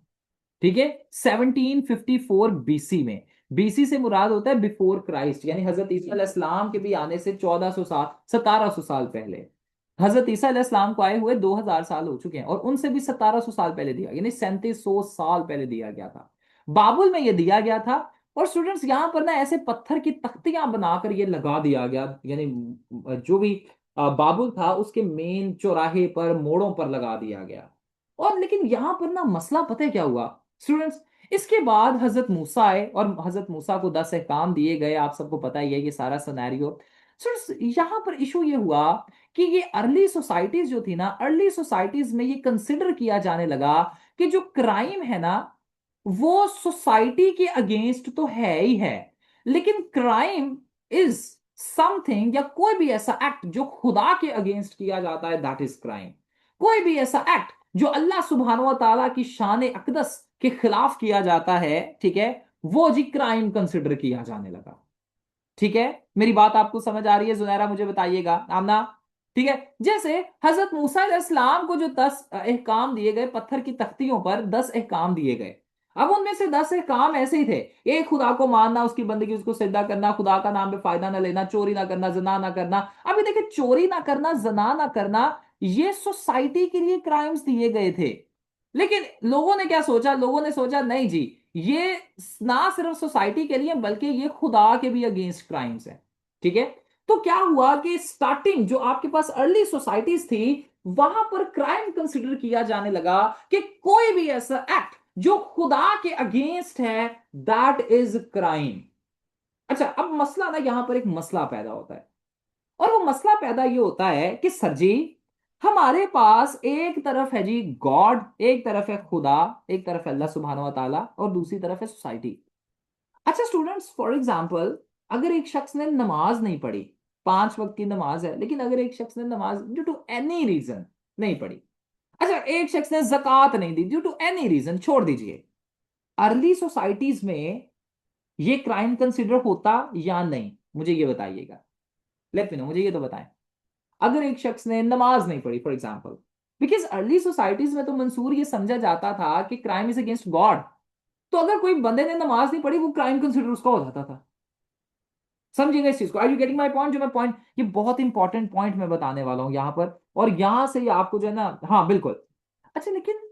ठीक है 1754 बीसी में। बीसी से मुराद होता है बिफोर क्राइस्ट, यानी हजरत ईसा अलैहिस्सलाम के भी आने से 1400 साल, 1700 साल पहले। हजरत ईसा अलैहिस्सलाम को आए हुए 2000 साल हो चुके हैं, और उनसे भी 1700 साल पहले दिया, यानी 3700 साल पहले दिया गया था। बाबुल में ये दिया गया था। और स्टूडेंट्स यहां पर ना ऐसे पत्थर की तख्तियां बनाकर ये लगा दिया गया, यानी जो भी बाबुल था उसके मेन चौराहे पर, मोड़ों पर लगा दिया गया। और लेकिन यहां पर ना मसला पता है क्या हुआ स्टूडेंट्स? इसके बाद हजरत मूसा आए और हजरत मूसा को 10 अहकाम दिए गए, आप सबको पता ही है ये सारा सिनेरियो। स्टूडेंट्स यहां पर इशू ये हुआ कि ये अर्ली सोसाइटीज जो थी ना, अर्ली सोसाइटीज में ये कंसिडर किया जाने लगा कि जो क्राइम है ना वो सोसाइटी के अगेंस्ट तो है ही है, लेकिन क्राइम इज समथिंग, या कोई भी ऐसा एक्ट जो खुदा के अगेंस्ट किया जाता है, दैट इज क्राइम। कोई भी ऐसा एक्ट जो अल्लाह सुब्हानो व तआला की शान अकदस के खिलाफ किया जाता है, ठीक है, वो जी क्राइम कंसिडर किया जाने लगा। ठीक है मेरी बात आपको समझ आ रही है? जुनैरा मुझे बताइएगा, आमना? ठीक है जैसे हजरत मूसा अलैहिस्सलाम को जो 10 अहकाम दिए गए, पत्थर की तख्तियों पर 10 अहकाम दिए गए। अब उनमें से 10 अहकाम ऐसे ही थे, एक खुदा को मानना, उसकी बंदगी, उसको सिजदा करना, खुदा का नाम पे फायदा ना लेना, चोरी ना करना, जना ना करना। अभी देखिए चोरी ना करना, जना ना करना, ये सोसाइटी के लिए क्राइम्स दिए गए थे। लेकिन लोगों ने क्या सोचा? लोगों ने सोचा नहीं जी, ये ना सिर्फ सोसाइटी के लिए बल्कि ये खुदा के भी अगेंस्ट क्राइम्स है। ठीक है तो क्या हुआ कि स्टार्टिंग जो आपके पास अर्ली सोसाइटीज थी, वहां पर क्राइम कंसिडर किया जाने लगा कि कोई भी ऐसा एक्ट जो खुदा के अगेंस्ट है, दैट इज क्राइम। अच्छा, अब मसला ना, यहां पर एक मसला पैदा होता है, और वो मसला पैदा ये होता है कि सर जी, हमारे पास एक तरफ है जी गॉड, एक तरफ है खुदा, एक तरफ है अल्लाह सुब्हानो व ताला, और दूसरी तरफ है सोसाइटी। अच्छा स्टूडेंट्स, फॉर एग्जाम्पल, अगर एक शख्स ने नमाज नहीं पढ़ी, 5 वक्त की नमाज है, लेकिन अगर एक शख्स ने नमाज ड्यू टू एनी रीजन नहीं पढ़ी, अच्छा एक शख्स ने जक़ात नहीं दी ड्यू टू एनी रीजन, छोड़ दीजिए, अर्ली सोसाइटीज में ये क्राइम कंसिडर होता या नहीं, मुझे ये बताइएगा। लेट मी नो, मुझे ये तो बताएं। अगर एक शख्स ने नमाज नहीं पढ़ी for example, because early societies में तो मंसूर ये समझा जाता था कि क्राइम इज अगेंस्ट गॉड, तो अगर कोई बंदे ने नमाज नहीं पढ़ी, वो क्राइम कंसिडर उसका हो जाता था। समझिएगा इस चीज को, are you getting my point? जो मैं पॉइंट, ये बहुत इंपॉर्टेंट पॉइंट मैं बताने वाला हूं यहां पर, और यहां से ही आपको जो है ना, हाँ बिल्कुल। अच्छा लेकिन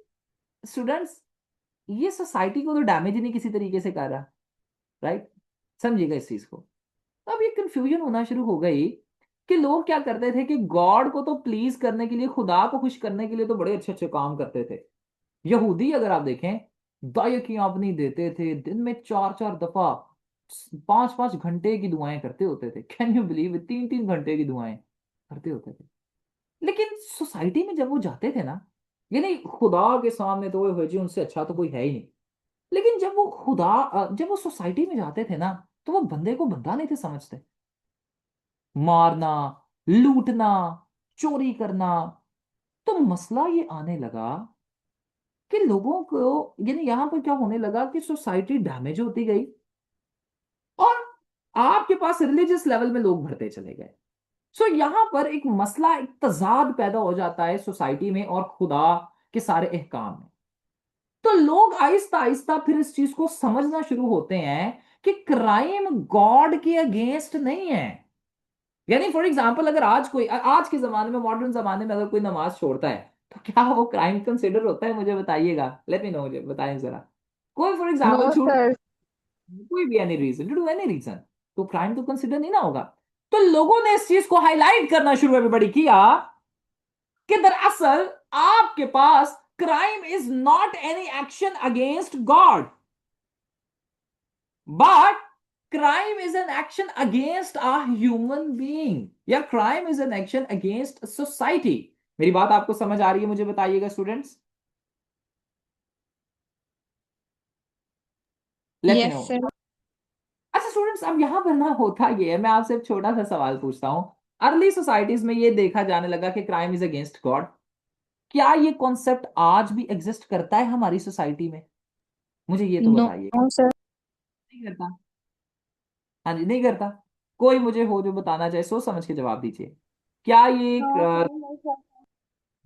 स्टूडेंट्स, ये सोसाइटी को तो डैमेज ही नहीं किसी तरीके से कर रहा, राइट? समझिएगा इस चीज को। अब ये कंफ्यूजन होना शुरू हो गई कि लोग क्या करते थे कि गॉड को तो प्लीज करने के लिए, खुदा को खुश करने के लिए तो बड़े अच्छे अच्छे काम करते थे। यहूदी अगर आप देखें, दायकियां अपनी देते थे, दिन में 4 4 दफा 5 5 घंटे की दुआएं करते होते थे। Can you believe? 3 3 घंटे की दुआएं करते होते थे। लेकिन सोसाइटी में जब वो जाते थे ना, यानी खुदा के सामने तो वो जी उनसे अच्छा तो कोई है ही नहीं, लेकिन जब वो जब वो सोसाइटी में जाते थे ना, तो वो बंदे को बंदा नहीं थे समझते। मारना, लूटना, चोरी करना। तो मसला ये आने लगा कि लोगों को, यानी यहां पर क्या होने लगा कि सोसाइटी डैमेज होती गई, और आपके पास रिलीजियस लेवल में लोग बढ़ते चले गए। सो यहां पर एक मसला, एक तजाद पैदा हो जाता है सोसाइटी में और खुदा के सारे एहकाम में। तो लोग आहिस्ता आहिस्ता फिर इस चीज को समझना शुरू होते हैं कि क्राइम गॉड के अगेंस्ट नहीं है। यानी फॉर एग्जाम्पल, अगर आज कोई, आज के जमाने में, मॉडर्न जमाने में अगर कोई नमाज छोड़ता है, तो क्या वो क्राइम कंसिडर होता है? मुझे बताइएगा, लेट मी नो, मुझे बताएं जरा। कोई फॉर नो एग्जाम्पल छूट, सर। कोई भी any reason, due to any reason, तो क्राइम तो कंसिडर नहीं ना होगा। तो लोगों ने इस चीज को हाईलाइट करना शुरू एवरीबॉडी किया कि दरअसल आपके पास crime is not any action against God, but crime is an action against a human being, या crime is an action against society। मेरी बात आपको समझ आ रही है? मुझे बताइएगा students, let me no. Yes sir. अच्छा स्टूडेंट्स, अब यहां पर ना होता ये है, मैं आपसे एक छोटा सा सवाल पूछता हूं। अर्ली सोसाइटीज में ये देखा जाने लगा कि क्राइम इज अगेंस्ट गॉड, क्या ये कॉन्सेप्ट आज भी एग्जिस्ट करता है हमारी सोसाइटी में? मुझे ये तो नो बताइए। सर। नहीं करता? हाँ जी, नहीं करता। कोई मुझे हो जो बताना चाहे, सोच समझ के जवाब दीजिए। क्या ये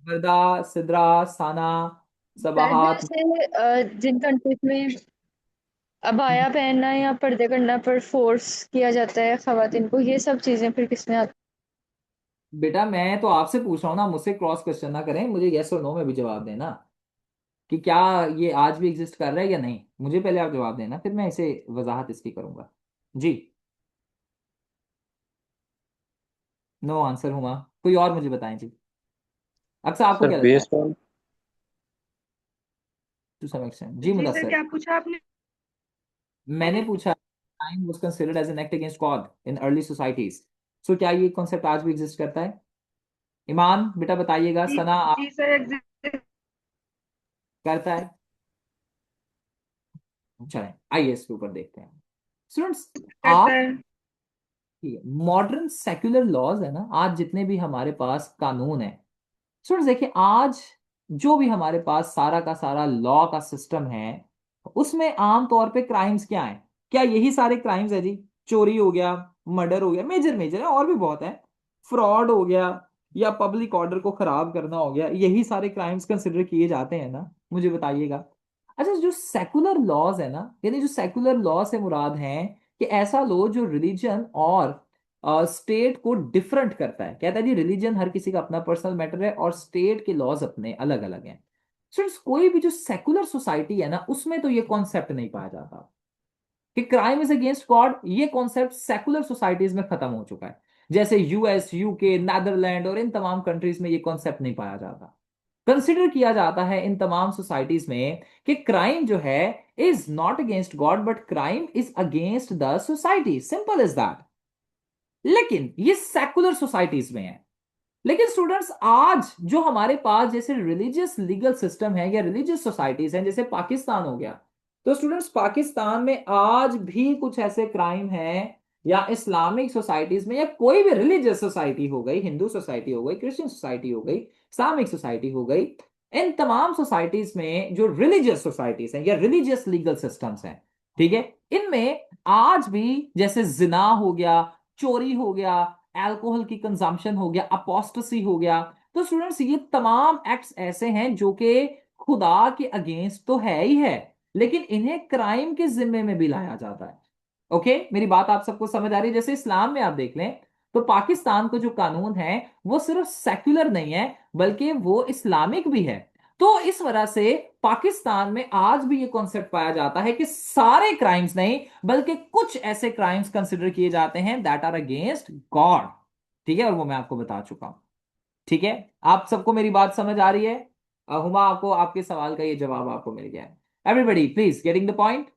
वर्दा, सिद्रा, साना, सर सबाहात? जैसे जिन कंट्रीज में अबाया पहनना या पर्दे करना पर फोर्स किया जाता है खवातीन को, ये सब चीजें फिर किसमें आती बेटा मैं तो आपसे पूछ रहा हूँ ना, मुझसे क्रॉस क्वेश्चन ना करें, मुझे यस और नो में भी जवाब देना कि क्या ये आज भी एग्जिस्ट कर रहा है या नहीं। मुझे पहले आप जवाब देना, फिर मैं इसे वजाहत इसकी करूंगा। जी, नो आंसर हुआ। कोई और मुझे बताएं जी। अक्सर आपको Sir, क्या लगता है? based on to some extent जी, जी सर, मुदस्सिर। क्या पूछा आपने? मैंने पूछा, time was considered as an act against God in early societies, so क्या ये कॉन्सेप्ट आज भी एग्जिस्ट करता है? ईमान बेटा बताइएगा, जी सना आप जी सर, एग्जिस्ट करता है? चलें आइए इसके ऊपर देखते हैं स्टूडेंट्स। करता आप, है। मॉडर्न सेक्युलर लॉज है ना, आज जितने भी हमारे पास कानून है, स्टूडेंट्स देखिए, आज जो भी हमारे पास सारा का सारा लॉ का सिस्टम है, उसमें आम तौर पे क्राइम्स क्या है? क्या यही सारे क्राइम्स है जी? चोरी हो गया, मर्डर हो गया, मेजर मेजर है, और भी बहुत है, फ्रॉड हो गया, या पब्लिक ऑर्डर को खराब करना हो गया, यही सारे क्राइम्स कंसिडर किए जाते हैं ना? मुझे बताइएगा। अच्छा, जो सेकुलर लॉज है ना, यानी जो सेकुलर लॉ से मुराद है कि ऐसा लॉ जो रिलीजन और स्टेट को डिफरेंट करता है, कहता है जी रिलीजन हर किसी का अपना पर्सनल मैटर है और स्टेट के लॉज अपने अलग अलग हैं। स्टूडेंट्स, कोई भी जो सेकुलर सोसाइटी है ना, उसमें तो ये कॉन्सेप्ट नहीं पाया जाता कि क्राइम इज अगेंस्ट गॉड। ये कॉन्सेप्ट सेकुलर सोसाइटीज में खत्म हो चुका है। जैसे यूएस, यूके, नेदरलैंड और इन तमाम कंट्रीज में ये कॉन्सेप्ट नहीं पाया जाता। कंसिडर किया जाता है इन तमाम सोसाइटीज में कि क्राइम जो है is not against God but crime is against the society, simple is that. लेकिन ये सेकुलर सोसाइटीज में है। लेकिन स्टूडेंट्स आज जो हमारे पास जैसे रिलीजियस लीगल सिस्टम है या रिलीजियस सोसाइटीज हैं, जैसे पाकिस्तान हो गया, तो स्टूडेंट्स पाकिस्तान में आज भी कुछ ऐसे क्राइम हैं, या इस्लामिक सोसाइटीज में, या कोई भी रिलीजियस सोसाइटी हो गई, हिंदू सोसाइटी हो गई, क्रिश्चियन सोसाइटी हो गई, इस्लामिक सोसाइटी हो गई, इन तमाम सोसाइटीज में जो रिलीजियस सोसाइटीज हैं या रिलीजियस लीगल सिस्टम्स हैं, ठीक है, इनमें आज भी जैसे जिना हो गया, चोरी हो गया, अल्कोहल की कंजम्पशन हो गया, अपोस्टेसी हो गया, तो स्टूडेंट्स ये तमाम एक्ट्स ऐसे हैं जो कि खुदा के अगेंस्ट तो है ही है, लेकिन इन्हें क्राइम के जिम्मे में भी लाया जाता है। ओके, मेरी बात आप सबको समझ आ रही है? जैसे इस्लाम में आप देख लें तो पाकिस्तान का जो कानून है वो सिर्फ सेक्युलर नहीं है बल्कि वो इस्लामिक भी है। तो इस वजह से पाकिस्तान में आज भी ये कॉन्सेप्ट पाया जाता है कि सारे क्राइम्स नहीं बल्कि कुछ ऐसे क्राइम्स कंसिडर किए जाते हैं दैट आर अगेंस्ट गॉड, ठीक है, और वो मैं आपको बता चुका हूं। ठीक है, आप सबको मेरी बात समझ आ रही है? हुमा, आपको आपके सवाल का ये जवाब आपको मिल गया है? Everybody please getting the point?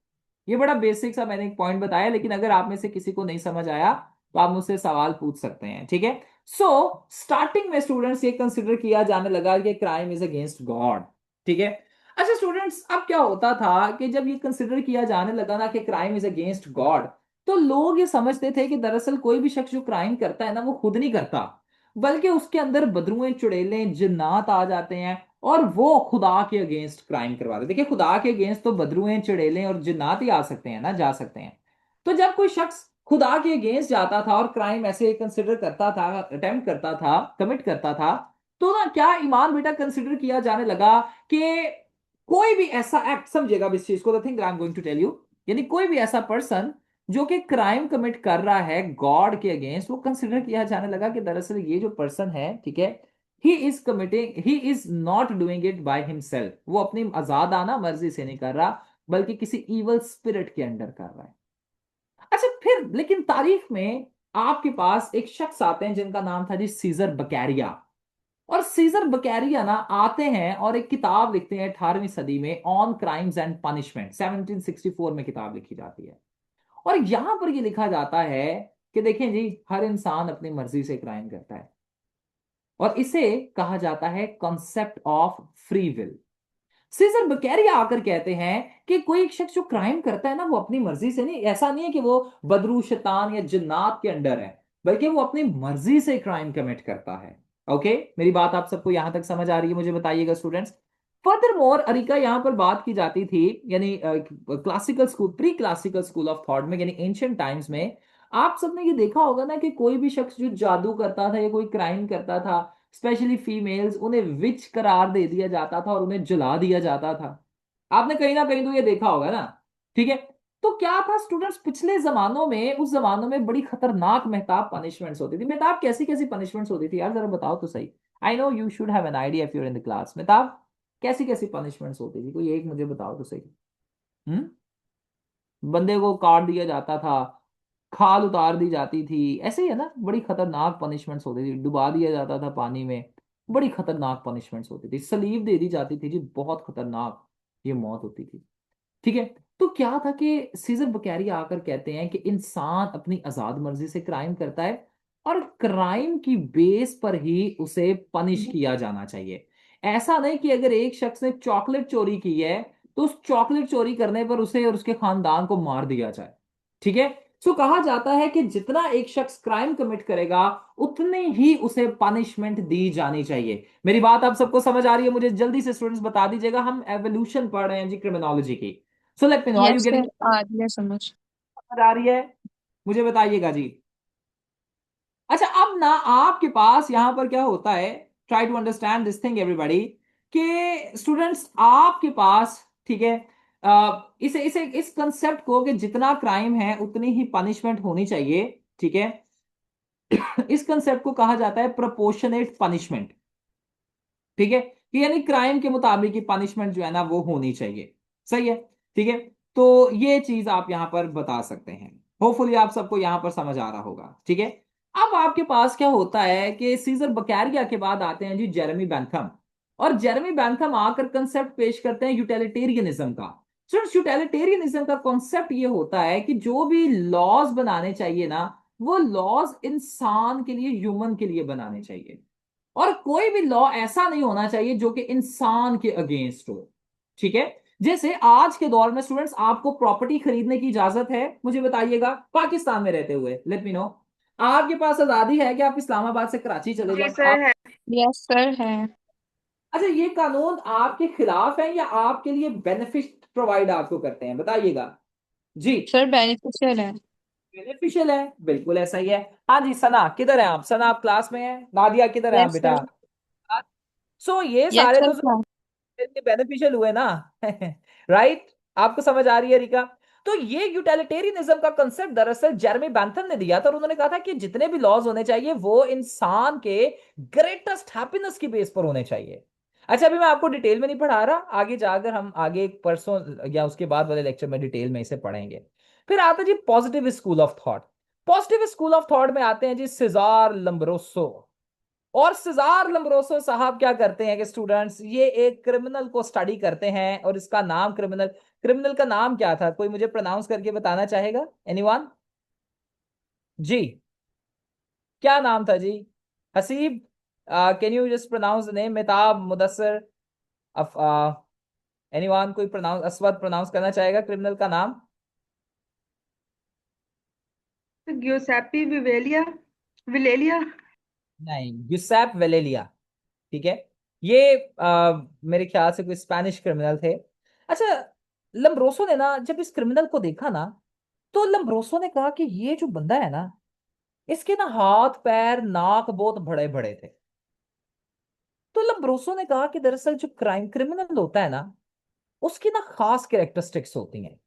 ये बड़ा बेसिक सा मैंने एक पॉइंट बताया, लेकिन अगर आप में से किसी को नहीं समझ आया तो आप मुझसे सवाल पूछ सकते हैं, ठीक है। सो स्टार्टिंग में स्टूडेंट्स ये कंसिडर किया जाने लगा कि क्राइम इज अगेंस्ट गॉड, ठीक है। अच्छा स्टूडेंट्स, अब क्या होता था कि जब ये कंसिडर किया जाने लगा ना कि क्राइम इज अगेंस्ट गॉड, तो लोग ये समझते थे कि दरअसल कोई भी शख्स जो क्राइम करता है ना वो खुद नहीं करता, बल्कि उसके अंदर बदरुएं चुड़ैलें जिन्नात आ जाते हैं और वो खुदा के अगेंस्ट क्राइम करवाते। देखिए, खुदा के अगेंस्ट तो बदरुएं चुड़ैलें और जिन्नात ही आ सकते हैं ना, जा सकते हैं। तो जब कोई शख्स खुदा के अगेंस्ट जाता था और क्राइम ऐसे कंसिडर करता था, अटेम्प्ट करता था, कमिट करता था, तो ना क्या ईमान बेटा कंसिडर किया जाने लगा कि कोई भी ऐसा एक्ट, समझेगा इस चीज को, the thing I am going to tell you, यानी कोई भी ऐसा पर्सन जो कि क्राइम कमिट कर रहा है गॉड के अगेंस्ट, वो कंसिडर किया जाने लगा कि दरअसल ये जो पर्सन है, ठीक है, he is not doing it by himself, वो अपनी आजादाना मर्जी से नहीं कर रहा बल्कि किसी इवल स्पिरिट के अंडर कर रहा है। अच्छा फिर लेकिन तारीख में आपके पास एक शख्स आते हैं जिनका नाम था जी सीजर बकैरिया, और सीजर बकैरिया ना आते हैं और एक किताब लिखते हैं 18वीं सदी में, ऑन क्राइम्स एंड पनिशमेंट, 1764 में किताब लिखी जाती है। और यहां पर ये लिखा जाता है कि देखें जी, हर इंसान अपनी मर्जी से क्राइम करता है और इसे कहा जाता है concept of free will. Cesare Beccaria आकर कहते हैं कि कोई एक शख्स जो क्राइम करता है ना वो अपनी मर्जी से नहीं, ऐसा नहीं है कि वो बदरू शैतान या जिन्नात के अंडर है, बल्कि वो अपनी मर्जी से क्राइम कमिट करता है। ओके, मेरी बात आप सबको यहां तक समझ आ रही है? मुझे बताइएगा स्टूडेंट्स। फर्दर मोर अरिका यहां पर बात की जाती थी, यानी classical school, pre classical school of thought में, यानी एंशियंट टाइम्स में आप सबने ये देखा होगा ना कि कोई भी शख्स जो जादू करता था या कोई क्राइम करता था, स्पेशली फीमेल्स, उन्हें विच करार दे दिया जाता था और उन्हें जला दिया जाता था। आपने कहीं ना कहीं तो ये देखा होगा ना, ठीक है। तो क्या था स्टूडेंट्स, पिछले जमानों में, उस जमानों में बड़ी खतरनाक मेहताब पनिशमेंट्स होती थी। मेहताब कैसी कैसी पनिशमेंट्स होती थी यार, जरा बताओ तो सही। I know you should have an idea if you are in the class. Mehtab कैसी कैसी पनिशमेंट्स होती थी, कोई एक मुझे बताओ तो सही। हम्म, बंदे को काट दिया जाता था, खाल उतार दी जाती थी, ऐसे ही है ना, बड़ी खतरनाक पनिशमेंट्स होती थी, डुबा दिया जाता था पानी में, बड़ी खतरनाक पनिशमेंट्स होती थी, सलीब दे दी जाती थी जी, बहुत खतरनाक ये मौत होती थी, ठीक है। तो क्या था कि सीजर बकैरिया आकर कहते हैं कि इंसान अपनी आजाद मर्जी से क्राइम करता है और क्राइम की बेस पर ही उसे पनिश किया जाना चाहिए। ऐसा नहीं कि अगर एक शख्स ने चॉकलेट चोरी की है तो उस चॉकलेट चोरी करने पर उसे और उसके खानदान को मार दिया जाए, ठीक है। सो कहा जाता है कि जितना एक शख्स क्राइम कमिट करेगा उतनी ही उसे पनिशमेंट दी जानी चाहिए। मेरी बात आप सबको समझ आ रही है? मुझे जल्दी से स्टूडेंट्स बता दीजिएगा, हम एवोल्यूशन पढ़ रहे हैं जी क्रिमिनोलॉजी की। So let me know, are you yes getting? Sir, आ रही है समझ। समझ आ रही है? मुझे बताइएगा जी। अच्छा अब ना आपके पास यहां पर क्या होता है, try to understand this thing everybody, कि स्टूडेंट्स आपके पास, ठीक है, इसे इसे इस कंसेप्ट को कि जितना क्राइम है उतनी ही पनिशमेंट होनी चाहिए, ठीक है, इस कंसेप्ट को कहा जाता है प्रोपोर्शनेट पनिशमेंट, ठीक है, कि यानी क्राइम के मुताबिक की पनिशमेंट जो है ना वो होनी चाहिए, सही है, ठीक है। तो ये चीज आप यहां पर बता सकते हैं, होपफुली आप सबको यहां पर समझ आ रहा होगा, ठीक है। अब आपके पास क्या होता है कि सीजर बकैरिया के बाद आते हैं जी जेरेमी बेंथम, और जेरेमी बेंथम आकर कंसेप्ट पेश करते हैं यूटिलिटेरियनिज्म का, स्टूडेंट्स, यूटिलिटेरियनिज्म का कॉन्सेप्ट ये होता है कि जो भी लॉज बनाने चाहिए ना, वो लॉज इंसान के लिए, ह्यूमन के लिए बनाने चाहिए। और कोई भी लॉ ऐसा नहीं होना चाहिए जो कि इंसान के अगेंस्ट हो। ठीक है? जैसे आज के दौर में स्टूडेंट्स, आपको प्रॉपर्टी खरीदने की इजाजत है, मुझे बताइएगा, पाकिस्तान में रहते हुए, लेट मी नो। आपके पास आजादी है कि आप इस्लामाबाद से कराची चले जी जाएं? सर है। यस सर है। अच्छा, ये कानून आपके खिलाफ है या आपके लिए बेनिफिट प्रोवाइड आपको करते हैं, बताइएगा जी। सर बेनिफिशियल है। बेनिफिशियल है, बिल्कुल ऐसा ही है। हाँ जी, सना किधर है आप? सना आप क्लास में है? नादिया किधर है आप यस बेटा? सर। सो ये यस सारे सर तो क्लास। बेनिफिशियल हुए ना। राइट? आपको समझ आ रही है रिका? तो ये यूटिलिटेरियनिज्म का कंसेप्ट दरअसल जेरेमी बेंथम ने दिया था, और उन्होंने कहा था कि जितने भी लॉज होने चाहिए वो इंसान के ग्रेटेस्ट हैप्पीनेस की बेस पर होने चाहिए। अच्छा, अभी मैं आपको डिटेल में नहीं पढ़ा रहा, आगे जाकर हम आगे परसों या उसके बाद वाले लेक्चर में डिटेल में इसे पढ़ेंगे। फिर आता है जी positive school of thought. Positive school of thought में आते हैं जी सिजार लम्ब्रोसो। और सिजार लम्ब्रोसो साहब क्या करते हैं कि स्टूडेंट्स, ये एक क्रिमिनल को स्टडी करते हैं, और इसका नाम क्रिमिनल क्रिमिनल का नाम क्या था? कोई मुझे प्रोनाउंस करके बताना चाहेगा? एनीवन? जी, क्या नाम था जी? Haseeb, can you just pronounce the name? Mehtab, Mudassar, anyone? कोई प्रोनाउंस, अस्वद प्रोनाउंस करना चाहेगा क्रिमिनल का नाम? ग्यूसेपी विवेलिया विलेलिया। नहीं, गिuseप वेलेलिया। ठीक है? ये मेरे ख्याल से कोई स्पेनिश क्रिमिनल थे। अच्छा, लम्ब्रोसो ने ना जब इस क्रिमिनल को देखा ना, तो लम्ब्रोसो ने कहा कि ये जो बंदा है ना, इसके ना हाथ पैर नाक बहुत बड़े बड़े थे। तो लम्ब्रोसो ने कहा कि दरअसल जो क्राइम क्रिमिनल होता है ना, उसकी ना खास कैरेक्टरिस्टिक्स होती हैं।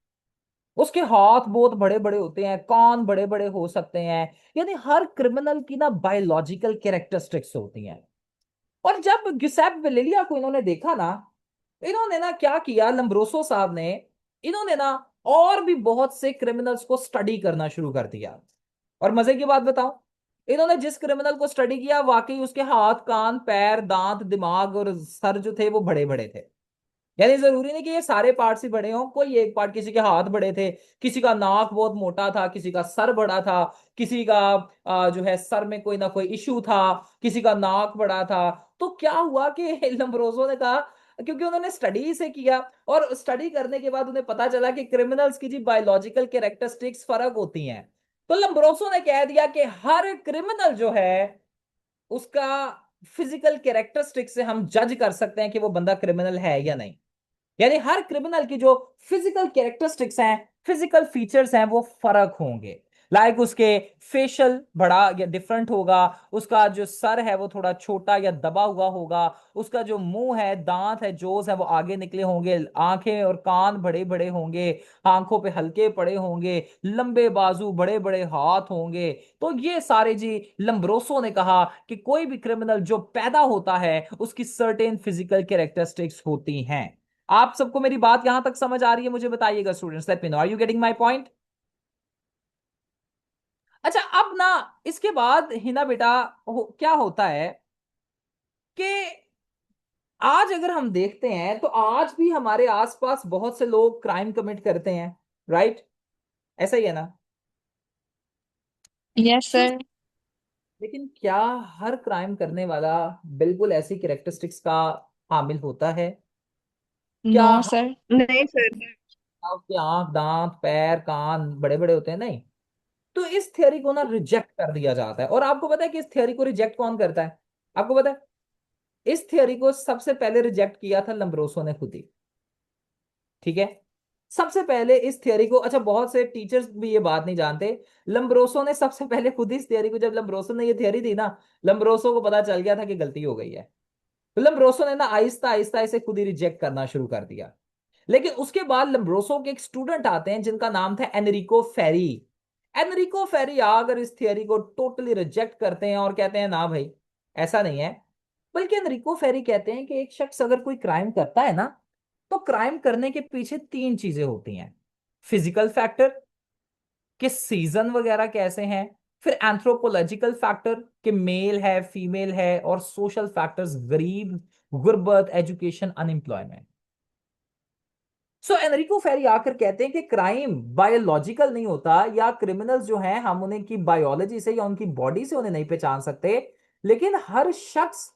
उसके हाथ बहुत बड़े बड़े होते हैं, कान बड़े बड़े हो सकते हैं, यानी हर क्रिमिनल की ना बायोलॉजिकल कैरेक्टरिस्टिक्स होती हैं। और जब गिसेप वेलेलिया को इन्होंने देखा ना, इन्होंने ना क्या किया, लम्ब्रोसो साहब ने, इन्होंने ना और भी बहुत से क्रिमिनल्स को स्टडी करना शुरू कर दिया। और मजे की बात बताओ, इन्होंने जिस क्रिमिनल को स्टडी किया, वाकई उसके हाथ कान पैर दांत दिमाग और सर जो थे वो बड़े बड़े थे। यानी जरूरी नहीं कि ये सारे पार्ट्स ही बड़े हों, कोई एक पार्ट, किसी के हाथ बड़े थे, किसी का नाक बहुत मोटा था, किसी का सर बड़ा था, किसी का जो है सर में कोई ना कोई इशू था, किसी का नाक बड़ा था। तो क्या हुआ कि लम्ब्रोसो ने कहा, क्योंकि उन्होंने स्टडी से किया, और स्टडी करने के बाद उन्हें पता चला कि क्रिमिनल्स की जी बायोलॉजिकल कैरेक्टरिस्टिक्स फर्क होती हैं। तो लम्ब्रोसो ने कह दिया कि हर क्रिमिनल जो है, उसका फिजिकल कैरेक्टरिस्टिक्स से हम जज कर सकते हैं कि वो बंदा क्रिमिनल है या नहीं। यानी हर क्रिमिनल की जो फिजिकल कैरेक्टरिस्टिक्स हैं, फिजिकल फीचर्स हैं, वो फर्क होंगे। लाइक उसके फेशियल बड़ा या डिफरेंट होगा, उसका जो सर है वो थोड़ा छोटा या दबा हुआ होगा, उसका जो मुंह है, दांत है, जोज है, वो आगे निकले होंगे, आंखें और कान बड़े बड़े होंगे, आंखों पे हल्के पड़े होंगे, लंबे बाजू, बड़े बड़े हाथ होंगे। तो ये सारे जी, लम्ब्रोसो ने कहा कि कोई भी क्रिमिनल जो पैदा होता है उसकी सर्टेन फिजिकल कैरेक्टरिस्टिक्स होती हैं। आप सबको मेरी बात यहां तक समझ आ रही है? मुझे बताइएगा students, let me know, are you getting my point? अच्छा, अब ना इसके बाद हिना बेटा, क्या होता है कि आज अगर हम देखते हैं तो आज भी हमारे आसपास बहुत से लोग क्राइम कमिट करते हैं, राइट? ऐसा ही है ना? Yes so sir. लेकिन क्या हर क्राइम करने वाला बिल्कुल ऐसी कैरेक्टरिस्टिक्स का हामिल होता है? क्या नो सर। नहीं सर। उसके आंख दांत पैर कान बड़े बड़े होते हैं? नहीं। तो इस थ्योरी को ना रिजेक्ट कर दिया जाता है। और आपको पता है कि इस थ्योरी को रिजेक्ट कौन करता है? आपको पता है? इस थ्योरी को सबसे पहले रिजेक्ट किया था लम्ब्रोसो ने खुद ही। ठीक है? सबसे पहले इस थ्योरी को, अच्छा बहुत से टीचर्स भी ये बात नहीं जानते, लम्ब्रोसो ने सबसे पहले खुद ही इस थ्योरी को, जब लम्ब्रोसो ने ये थ्योरी दी ना, लम्ब्रोसो को पता चल गया था कि गलती हो गई है। तो लम्ब्रोसो ने ना आहिस्ता आहिस्ता इसे खुद ही रिजेक्ट करना शुरू कर दिया। लेकिन उसके बाद लम्ब्रोसो के एक स्टूडेंट आते हैं जिनका नाम था एनरिको फेरी। एनरिको फेरी आकर इस थियरी को टोटली रिजेक्ट करते हैं और कहते हैं ना भाई, ऐसा नहीं है। बल्कि एनरिको फेरी कहते हैं कि एक शख्स अगर कोई क्राइम करता है ना, तो क्राइम करने के पीछे तीन चीजें होती हैं। फिजिकल फैक्टर, कि सीजन वगैरह कैसे हैं। फिर एंथ्रोपोलॉजिकल फैक्टर, कि मेल है फीमेल है। और सोशल फैक्टर्स, गरीब, गुर्बत, एजुकेशन, अनएम्प्लॉयमेंट। सो एनरिको फेरी आकर कहते हैं कि क्राइम बायोलॉजिकल नहीं होता, या क्रिमिनल्स जो हैं हम उन्हें की बायोलॉजी से या उनकी बॉडी से उन्हें नहीं पहचान सकते, लेकिन हर शख्स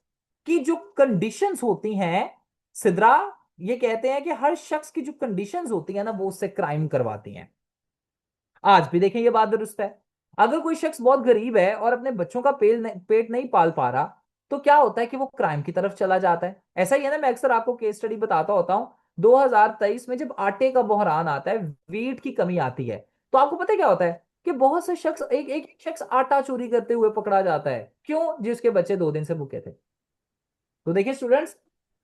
की जो कंडीशंस होती हैं, सिद्रा, ये कहते हैं कि हर शख्स की जो कंडीशंस होती है ना वो उससे क्राइम करवाती हैं। आज भी देखें ये बात दुरुस्त है। अगर कोई शख्स बहुत गरीब है और अपने बच्चों का पेट नहीं पाल पा रहा, तो क्या होता है कि वो क्राइम की तरफ चला जाता है। ऐसा ही है ना, मैं अक्सर आपको केस स्टडी बताता होता हूं। 2023 में जब आटे का बहरान आता है, वीट की कमी आती है, तो आपको पता है क्या होता है कि बहुत से शख्स, एक एक शख्स आटा चोरी करते हुए पकड़ा जाता है। क्यों? जिसके बच्चे 2 दिन से भूखे थे। तो देखिए स्टूडेंट्स,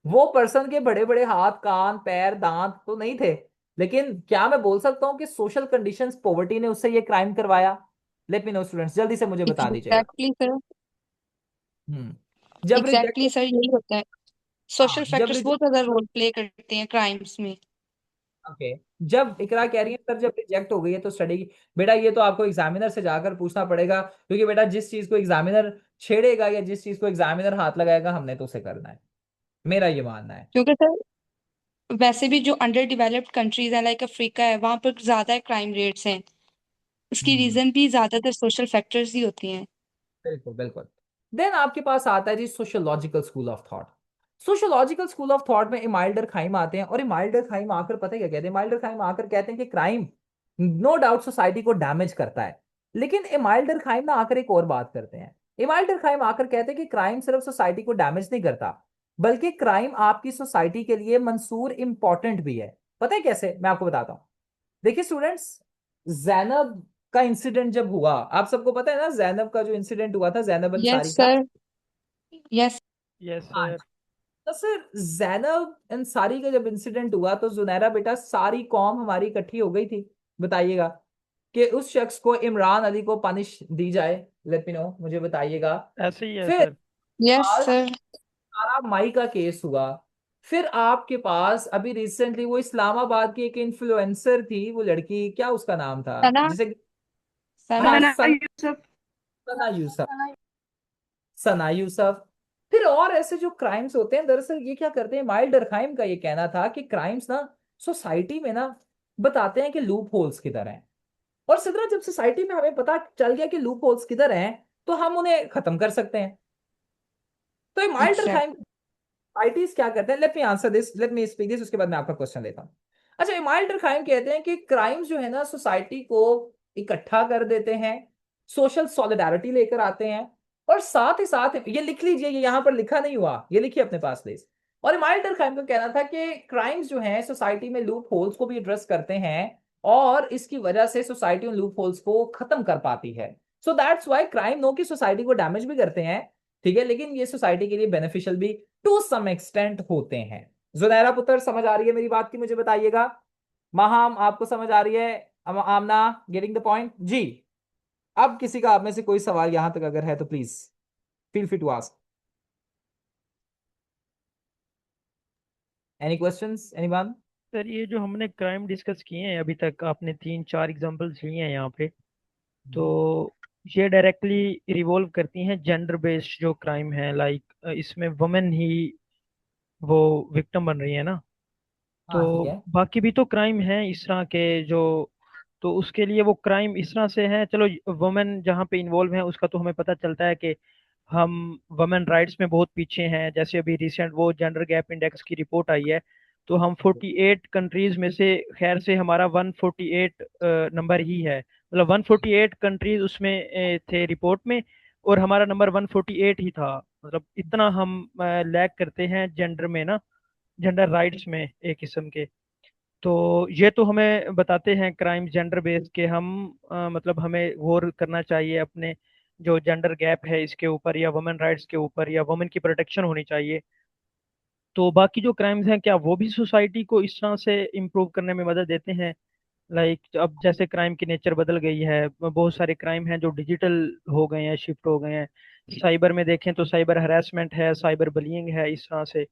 वो पर्सन के बड़े बड़े हाथ, कान, पैर, दांत तो नहीं थे, लेकिन क्या मैं बोल सकता हूं कि सोशल कंडीशंस, पॉवर्टी ने उससे ये क्राइम करवाया? लेट मी नो स्टूडेंट्स, जल्दी से मुझे बता दीजिएगा। Exactly sir. हम्म जब एग्जैक्टली रिजेक्ट सर, यही होता है। सोशल हाँ जब फैक्टर्स बहुत ज्यादा रोल प्ले करते हैं क्राइम्स में। ओके, जब इकरा कह रही है सर जब रिजेक्ट हो गई है तो स्टडी की, बेटा ये तो आपको एग्जामिनर से जाकर पूछना पड़ेगा, क्योंकि बेटा जिस चीज को एग्जामिनर छेड़ेगा या जिस चीज को एग्जामिनर हाथ लगाएगा हमने तो उसे करना है। मेरा ये मानना है। क्योंकि सर वैसे भी जो अंडर डेवलप्ड कंट्रीज हैं लाइक अफ्रीका है, वहां पर ज्यादा क्राइम रेट्स हैं। उसकी हम्म रीजन भी ज्यादातर सोशल फैक्टर्स ही होती हैं। बिल्कुल बिल्कुल। देन आपके पास आता है जी sociological school of thought. Sociological school of thought में इमाइल्डर खाइम आते हैं, और इमाइल्डर खाइम आकर पता है क्या कहते हैं? इमाइल्डर खाइम आकर कहते हैं कि क्राइम नो डाउट सोसाइटी को डैमेज करता है, लेकिन इमाइल्डर खाइम ना आकर एक और बात करते हैं। इमाइल्डर खाइम आकर कहते हैं कि क्राइम सिर्फ सोसाइटी को डैमेज नहीं करता, बल्कि क्राइम आपकी सोसाइटी के लिए मंसूर इंपॉर्टेंट भी है। पता है कैसे? मैं आपको बताता हूँ। देखिए स्टूडेंट्स, जैनब का इंसिडेंट जब हुआ, आप सबको पता है ना, जैनब का जो इंसिडेंट हुआ था, जैनब यस अंसारी का। सर। यस। यस हाँ सर। जी। तो सर जैनब अंसारी का जब इंसिडेंट हुआ तो जुनैरा बेटा सारी कौम हमारी इकट्ठी हो गई थी, बताइएगा, कि उस शख्स को, इमरान अली को पनिश दी जाए। लेट मी नो, मुझे बताइएगा। ऐसे ही है फिर सर। यस आज सर। सारा माई का केस हुआ। फिर आपके पास अभी रिसेंटली वो इस्लामाबाद की एक इन्फ्लुएंसर थी, वो लड़की, क्या उसका नाम था सना। जिसे, सना। हाँ, सना यूसुफ। सना यूसुफ। सना यूसुफ। फिर और ऐसे जो क्राइम्स होते हैं, दरअसल ये क्या करते हैं, माइल्ड डरखाइम का ये कहना था कि क्राइम्स ना सोसाइटी में ना बताते हैं कि लूप होल्स किधर हैं। और सिद्रा, जब सोसाइटी में हमें पता चल गया कि लूप होल्स किधर हैं, तो हम उन्हें खत्म कर सकते हैं। तो ये माइल्ड एग्जैक्ट। डरखाइम आईटीज क्या करते हैं? Let me answer this, let me speak this, उसके बाद मैं आपका क्वेश्चन लेता हूँ। अच्छा, इमाइल डरखाइम कहते हैं कि क्राइम्स जो है ना सोसाइटी को इकट्ठा कर देते हैं, सोशल सॉलिडारिटी लेकर आते हैं, और साथ ही साथ ये लिख लीजिए, ये यहां पर लिखा नहीं हुआ, ये लिखिए अपने पास प्लीज। और इमाइल डरखाइम का कहना था कि क्राइम्स जो है सोसाइटी में लूप होल्स को भी एड्रेस करते हैं, और इसकी वजह से सोसाइटी उन लूप होल्स को खत्म कर पाती है। सो दैट्स व्हाई क्राइम नो की सोसाइटी को डैमेज भी करते हैं, ठीक है, लेकिन ये सोसाइटी के लिए बेनिफिशियल भी टू सम एक्सटेंट होते हैं। जुनैरा पुत्र, समझ आ रही है मेरी बात की? मुझे बताइएगा। महाम, आपको समझ आ रही है? आमना, गेटिंग द पॉइंट जी? अब किसी का आप में से कोई सवाल यहां तक अगर है तो please feel free to ask. Any questions, anyone? Sir ये जो हमने क्राइम डिस्कस किए हैं अभी तक, आपने 3-4 एग्जांपल्स लिए हैं यहाँ पे, तो ये डायरेक्टली रिवॉल्व करती हैं जेंडर बेस्ड जो क्राइम है, लाइक इसमें वुमेन ही वो विक्टिम बन रही है ना। तो हाँ ठीक है। बाकी भी तो क्राइम हैं इस तरह के जो, तो उसके लिए वो क्राइम इस तरह से हैं। चलो वुमेन जहाँ पे इन्वॉल्व है उसका तो हमें पता चलता है कि हम वुमेन राइट्स में बहुत पीछे हैं। जैसे अभी रिसेंट वो जेंडर गैप इंडेक्स की रिपोर्ट आई है, तो हम 48 कंट्रीज में से, खैर से हमारा 148 नंबर ही है, मतलब 148 कंट्रीज उसमें थे रिपोर्ट में, और हमारा नंबर 148 ही था। मतलब इतना हम लैग करते हैं जेंडर में ना, जेंडर राइट्स में एक किस्म के। तो ये तो हमें बताते हैं क्राइम जेंडर बेस्ड के, हम मतलब हमें गौर करना चाहिए अपने जो जेंडर गैप है इसके ऊपर, या वुमेन राइट्स के ऊपर, या वुमेन की प्रोटेक्शन होनी चाहिए। तो बाकी जो क्राइम्स हैं क्या वो भी सोसाइटी को इस तरह से इम्प्रूव करने में मदद देते हैं? लाइक अब जैसे क्राइम की नेचर बदल गई है, बहुत सारे क्राइम हैं जो डिजिटल हो गए हैं, शिफ्ट हो गए हैं। साइबर में देखें तो साइबर हरासमेंट है, साइबर बुलिंग है, इस तरह से।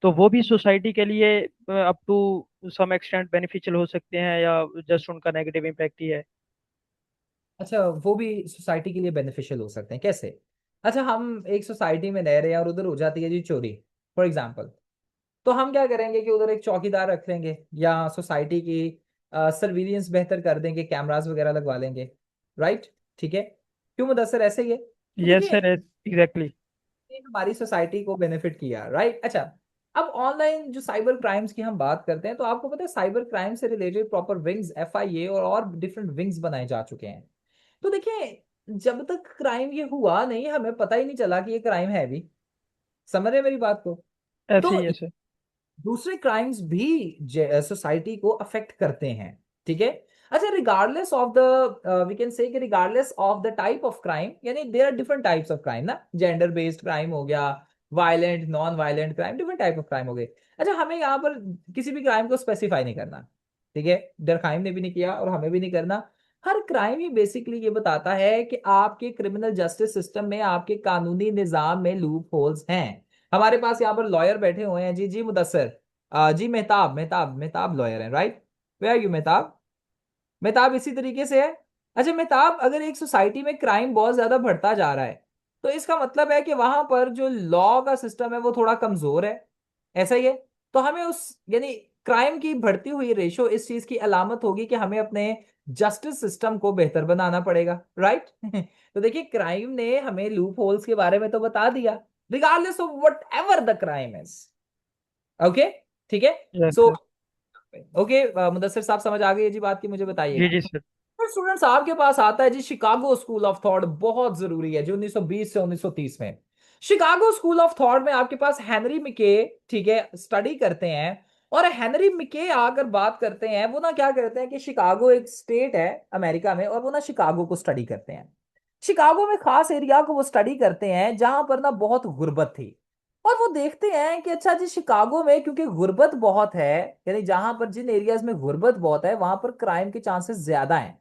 तो वो भी सोसाइटी के लिए up to some extent beneficial हो सकते हैं, या जस्ट उनका नेगेटिव इम्पैक्ट ही है? अच्छा, वो भी सोसाइटी के लिए बेनिफिशियल हो सकते हैं, कैसे? अच्छा, हम एक सोसाइटी में रह रहे हैं और उधर हो जाती है जी चोरी, फॉर एग्जाम्पल, तो हम क्या करेंगे कि उधर एक चौकीदार रख लेंगे, या सोसाइटी की सर्विलियंस बेहतर कर देंगे, कैमरास वगैरह लगवा लेंगे। राइट, ठीक है, क्यों मुदस्सर, ऐसे ही है। तो यस देखिए, सर, एग्जैक्टली। ये हमारी सोसाइटी को बेनिफिट किया, राइट। अच्छा, अब ऑनलाइन जो साइबर क्राइम्स की हम बात करते हैं, तो आपको पता है साइबर क्राइम से रिलेटेड प्रॉपर विंग्स, एफआईए और डिफरेंट विंग्स बनाए जा चुके हैं। तो देखिए, जब तक क्राइम ये हुआ नहीं, हमें पता ही नहीं चला कि ये क्राइम है भी। समझ रहे हैं मेरी बात को? ऐसे तो ही है सर। दूसरे क्राइम्स भी सोसाइटी को अफेक्ट करते हैं, ठीक है। अच्छा, regardless of the we can say कि regardless of the type of crime, यानी there are different types of crime ना, जेंडर बेस्ड क्राइम हो गया, violent non violent crime, different type of crime हो गए। अच्छा, हमें यहाँ पर किसी भी क्राइम को स्पेसिफाई नहीं करना, ठीक है, डरखाइम ने भी नहीं किया और हमें भी नहीं करना। हर क्राइम ही बेसिकली ये बताता है कि आपके क्रिमिनल जस्टिस सिस्टम में, आपके कानूनी निजाम में लूप होल्स हैं। हमारे पास यहाँ पर लॉयर बैठे हुए हैं जी, जी मुदस्सर, जी मेहताब, मेहताब लॉयर हैं, right. Where are you Mehtab? Mehtab इसी तरीके से है। अच्छा मेहताब, अगर एक सोसाइटी में क्राइम बहुत ज्यादा बढ़ता जा रहा है, तो इसका मतलब है कि वहां पर जो लॉ का सिस्टम है वो थोड़ा कमजोर है, ऐसा ही है। तो हमें उस, यानी क्राइम की बढ़ती हुई रेशो इस चीज की अलामत होगी कि हमें अपने जस्टिस सिस्टम को बेहतर बनाना पड़ेगा, राइट। तो देखिए, क्राइम ने हमें लूप होल्स के बारे में तो बता दिया, regardless of what ever the crime is. Okay, ठीक है। Yes so sir. Okay, Mudassir साहब समझ आ गई है जी बात की, मुझे जी बताइएगा। जी सर। फिर स्टूडेंट्स आपके पास आता है जी शिकागो स्कूल ऑफ थॉट, बहुत जरूरी है, जो 1920 से 1930 में। शिकागो स्कूल ऑफ थॉट में आपके पास हेनरी मिके, ठीक है, स्टडी करते हैं। और हेनरी मिके आकर बात करते हैं, वो ना क्या करते हैं कि शिकागो एक स्टेट है अमेरिका में, और वो ना शिकागो को स्टडी करते हैं। शिकागो में खास एरिया को वो स्टडी करते हैं जहां पर ना बहुत गुर्बत थी। और वो देखते हैं कि अच्छा जी, शिकागो में क्योंकि गुर्बत बहुत है, यानी जहां पर जिन एरियाज में गुर्बत बहुत है वहां पर क्राइम के चांसेस ज्यादा हैं।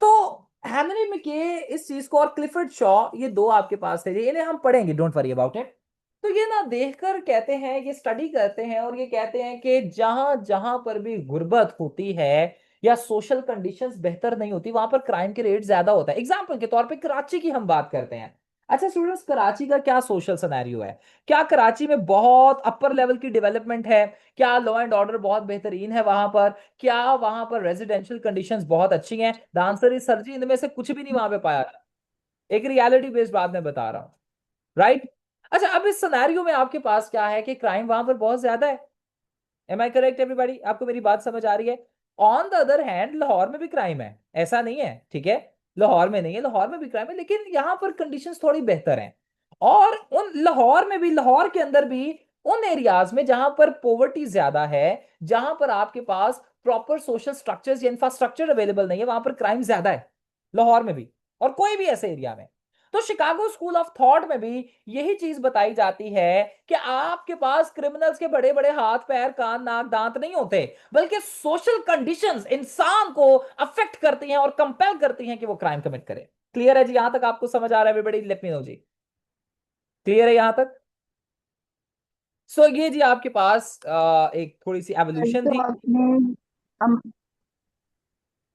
तो हेनरी मिके इस चीज को, और क्लिफर्ड शॉ, ये दो आपके पास थे जी, इन्हें हम पढ़ेंगे, डोंट वरी अबाउट इट। तो ये ना देखकर कहते हैं, ये स्टडी करते हैं और ये कहते हैं कि जहां जहां पर भी गुर्बत होती है या सोशल कंडीशंस बेहतर नहीं होती, वहां पर क्राइम के रेट ज्यादा होता है। एग्जाम्पल के तौर पे कराची की हम बात करते हैं। अच्छा स्टूडेंट्स, कराची का क्या सोशल सिनेरियो है? क्या कराची में बहुत अपर लेवल की डेवलपमेंट है? क्या लॉ एंड ऑर्डर बहुत बेहतरीन है वहां पर? क्या वहां पर रेजिडेंशियल कंडीशंस बहुत अच्छी हैं? द आंसर इज सर जी, इनमें से कुछ भी नहीं वहां पे पाया जाता। एक रियलिटी बेस्ड बात मैं बता रहा हूँ, राइट। अच्छा, अब इस सिनेरियो में आपके पास क्या है कि क्राइम वहां पर बहुत ज्यादा है। Am I correct everybody? आपको मेरी बात समझ आ रही है? On the other hand, Lahore में भी क्राइम है, ऐसा नहीं है, ठीक है। लाहौर में नहीं है, लाहौर में भी क्राइम है, लेकिन यहां पर कंडीशंस थोड़ी बेहतर हैं। और उन लाहौर में भी, लाहौर के अंदर भी, उन एरियाज में जहां पर पोवर्टी ज्यादा है, जहां पर आपके पास प्रॉपर सोशल स्ट्रक्चर्स या इंफ्रास्ट्रक्चर अवेलेबल नहीं है, वहां पर क्राइम ज्यादा है, लाहौर में भी और कोई भी ऐसे एरिया में। तो शिकागो स्कूल ऑफ थॉट में भी यही चीज बताई जाती है कि आपके पास क्रिमिनल्स के बड़े बड़े हाथ पैर कान नाक दांत नहीं होते, बल्कि सोशल कंडीशंस इंसान को अफेक्ट करती हैं और कंपेल करती हैं कि वो क्राइम कमिट करे। क्लियर है जी? यहां तक आपको समझ आ रहा है एवरीबॉडी? लेट मी नो जी, क्लियर है यहां तक? सो ये जी आपके पास एक थोड़ी सी एवोल्यूशन तो थी। आपने हम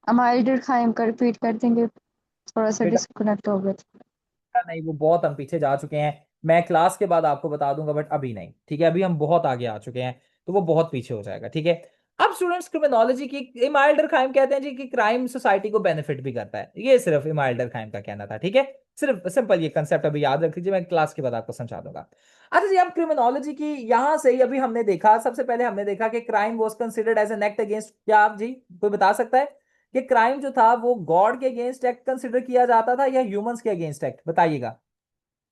हमारी durkheim का रिपीट कर देंगे, थोड़ा सा बेटा डिस्कनेक्ट हो गया था। नहीं, वो बहुत हम पीछे जा चुके हैं। मैं क्लास के बाद आपको बता दूंगा, बट अभी नहीं, ठीक है, अभी हम बहुत आगे आ चुके हैं, तो वो बहुत पीछे हो जाएगा, ठीक है। अब स्टूडेंट्स, क्रिमिनोलॉजी की इमाइल डरखाइम कहते हैं जी कि क्राइम सोसाइटी को बेनिफिट भी करता है, ये सिर्फ इमाइल डरखाइम का कहना था, ठीक है। सिर्फ सिंपल ये कंसेप्ट अभी याद रख लीजिए, मैं क्लास के बाद आपको समझा दूंगा। अच्छा जी, अब क्रिमिनोलॉजी की यहां से ही अभी हमने देखा, सबसे पहले हमने देखा कि crime was considered as an act against, क्या आप जी कोई बता सकता है कि क्राइम जो था वो गॉड के अगेंस्ट एक्ट कंसिडर किया जाता था या ह्यूमंस के अगेंस्ट एक्ट? बताइएगा।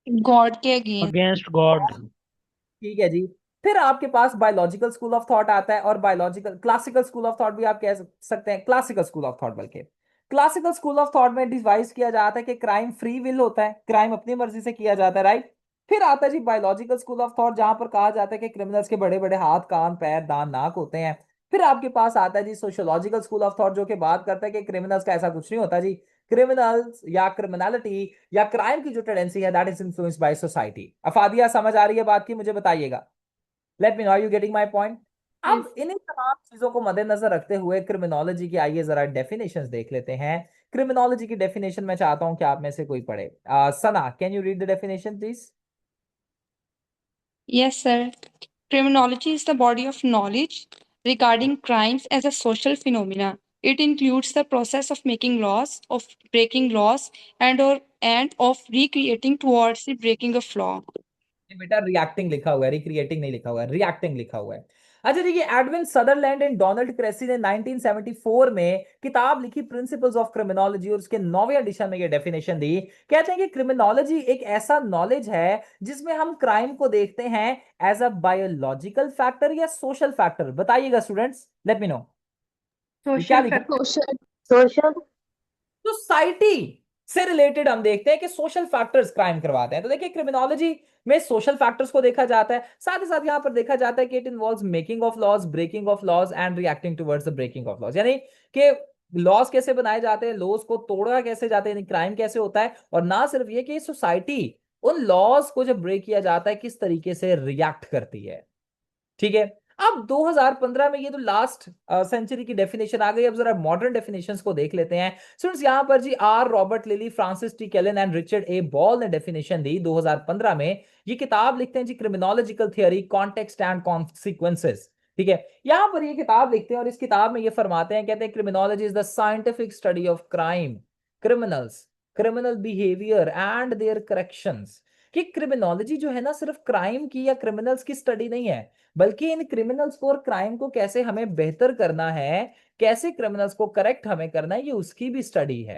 गॉड के अगेंस्ट। Against God. ठीक है जी। फिर आपके पास बायोलॉजिकल स्कूल ऑफ थॉट आता है, और biological classical school of thought भी आप कह सकते हैं, क्लासिकल स्कूल ऑफ थॉट, बल्कि क्लासिकल स्कूल ऑफ थॉट में डिवाइस किया जाता है कि क्राइम फ्री विल होता है, क्राइम अपनी मर्जी से किया जाता है, राइट। फिर आता है जी बायोलॉजिकल स्कूल ऑफ थॉट, जहां पर कहा जाता है कि क्रिमिनल्स के बड़े बड़े हाथ कान पैर दांत नाक होते हैं। फिर आपके पास आता है जी सोशियोलॉजिकल स्कूल ऑफ थॉट, जो कि बात करता है कि क्रिमिनल्स का ऐसा कुछ नहीं होता जी, क्रिमिनल्स या क्रिमिनलिटी या क्राइम की जो टेंडेंसी है that is influenced by society. Afadia समझ आ रही है बात की? मुझे बताइएगा, let me know, are you getting my point? Yes. अब इन्हीं तमाम चीजों को मद्देनजर रखते हुए क्रिमिनोलॉजी की आइए जरा डेफिनेशंस देख लेते हैं। क्रिमिनोलॉजी की डेफिनेशन मैं चाहता हूं कि आप में से कोई पढ़े। Sana, can you read the definition please? Yes sir. Criminology is the body of knowledge regarding crimes as a social phenomena. It includes the process of making laws, of breaking laws, and of recreating towards the breaking of law. बेटा reacting लिखा हुआ है, recreating नहीं लिखा हुआ है, reacting लिखा हुआ है। अच्छा देखिए, Edwin Sutherland and Donald cracy ने 1974 में किताब लिखी प्रिंसिपल्स ऑफ क्रिमिनोलॉजी और उसके 9वें एडिशन में ये डेफिनेशन दी। कहते हैं कि क्रिमिनोलॉजी एक ऐसा नॉलेज है जिसमें हम क्राइम को देखते हैं एज अ बायोलॉजिकल फैक्टर या सोशल फैक्टर। बताइएगा स्टूडेंट्स, लेट मी नो क्या सोशल लिखा। फैक्टर। सोशल। सोसाइटी से रिलेटेड हम देखते हैं कि सोशल फैक्टर्स क्राइम करवाते हैं। तो देखिए क्रिमिनोलॉजी में सोशल फैक्टर्स को देखा जाता है, साथ ही साथ यहां पर देखा जाता है कि it involves making of laws, breaking of laws and reacting towards the breaking of laws. यानी कि लॉज कैसे बनाए जाते हैं, लॉज को तोड़ा कैसे जाते हैं, क्राइम कैसे होता है, और ना सिर्फ ये कि सोसाइटी उन लॉज को जब ब्रेक किया जाता है किस तरीके से रिएक्ट करती है। ठीक है, अब 2015 में ये तो लास्ट सेंचुरी की डेफिनेशन आ गई। अब जरा मॉडर्न डेफिनेशंस को देख लेते हैं स्टूडेंट्स। यहां पर जी R Robert Lilly, Francis T Cullen and Richard A Ball ने डेफिनेशन दी 2015 में। ये किताब लिखते हैं जी criminological theory, context and consequences. ठीक है, यहां पर ये किताब लिखते हैं और इस किताब में ये फरमाते हैं, कहते हैं criminology is the scientific study of crime, criminals, criminal behaviour and their corrections. कि क्रिमिनोलॉजी जो है ना सिर्फ क्राइम की या क्रिमिनल्स की स्टडी नहीं है, बल्कि इन क्रिमिनल्स को और क्राइम को कैसे हमें बेहतर करना है, कैसे क्रिमिनल्स को करेक्ट हमें करना है, ये उसकी भी स्टडी है।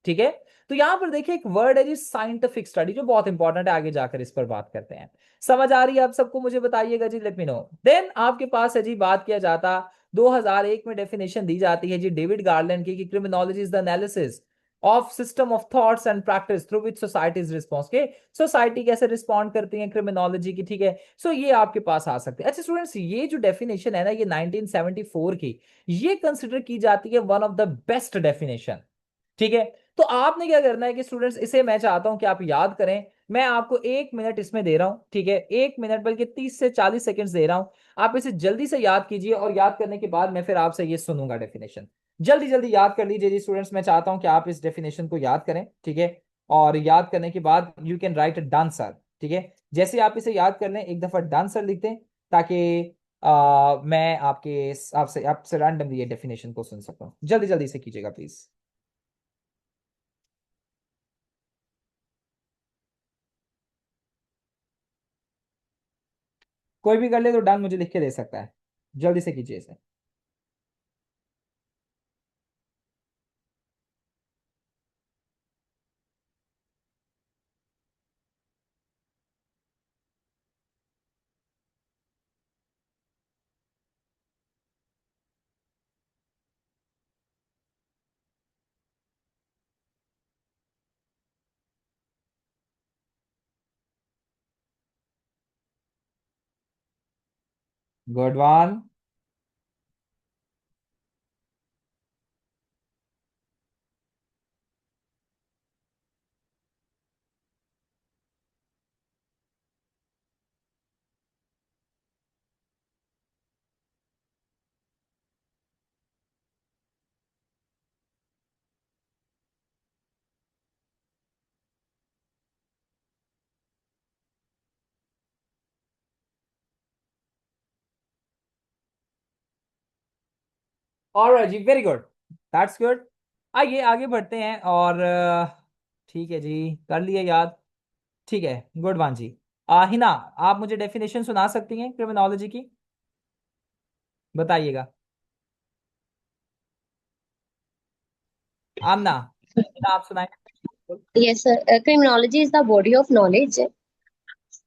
ठीक है, तो यहां पर देखिए एक वर्ड है जी साइंटिफिक स्टडी, जो बहुत इंपॉर्टेंट है, आगे जाकर इस पर बात करते हैं। समझ आ रही है आप सबको, मुझे बताइएगा जी, लेट मी नो। देन आपके पास है जी, बात किया जाता 2001 में डेफिनेशन दी जाती है जी डेविड गार्लैंड की, कि criminology is the analysis of system of thoughts and practice through which societies response, के सोसाइटी कैसे रिस्पॉन्ड करती है क्रिमिनोलॉजी की। ठीक है, सो ये आपके पास आ सकते हैं। अच्छा स्टूडेंट्स, ये जो डेफिनेशन है ना, ये 1974 की, ये कंसिडर की जाती है one of the best definition. ठीक है, तो आपने क्या करना है कि स्टूडेंट्स, इसे मैं चाहता हूं कि आप याद करें। मैं आपको 1 मिनट इसमें दे रहा हूं, ठीक है, 1 मिनट बल्कि 30 से 40 सेकंड्स दे रहा हूं। आप इसे जल्दी से याद कीजिए और याद करने के बाद मैं फिर आपसे ये सुनूंगा डेफिनेशन। जल्दी जल्दी याद कर लीजिए जी स्टूडेंट्स, मैं चाहता हूं कि आप इस डेफिनेशन को याद करें। ठीक है, और याद करने के बाद you can write a done sir. ठीक है, जैसे आप इसे याद कर लें, एक दफा डन सर लिख दें, ताकि मैं आपसे आपसे रैंडमली ये डेफिनेशन को सुन सकता हूँ। जल्दी जल्दी से कीजिएगा प्लीज। कोई भी कर ले तो डन मुझे लिख के दे सकता है, जल्दी से कीजिए इसे। Good one. ऑलराइट जी, वेरी गुड, दैट्स गुड। आइए आगे बढ़ते हैं और ठीक है जी, कर लिए याद। ठीक है, गुड वन जी। हिना, आप मुझे डेफिनेशन सुना सकती हैं क्रिमिनोलॉजी की, बताइएगा। आमना, हिना आप सुनाए। Yes, sir. Criminology is the body of knowledge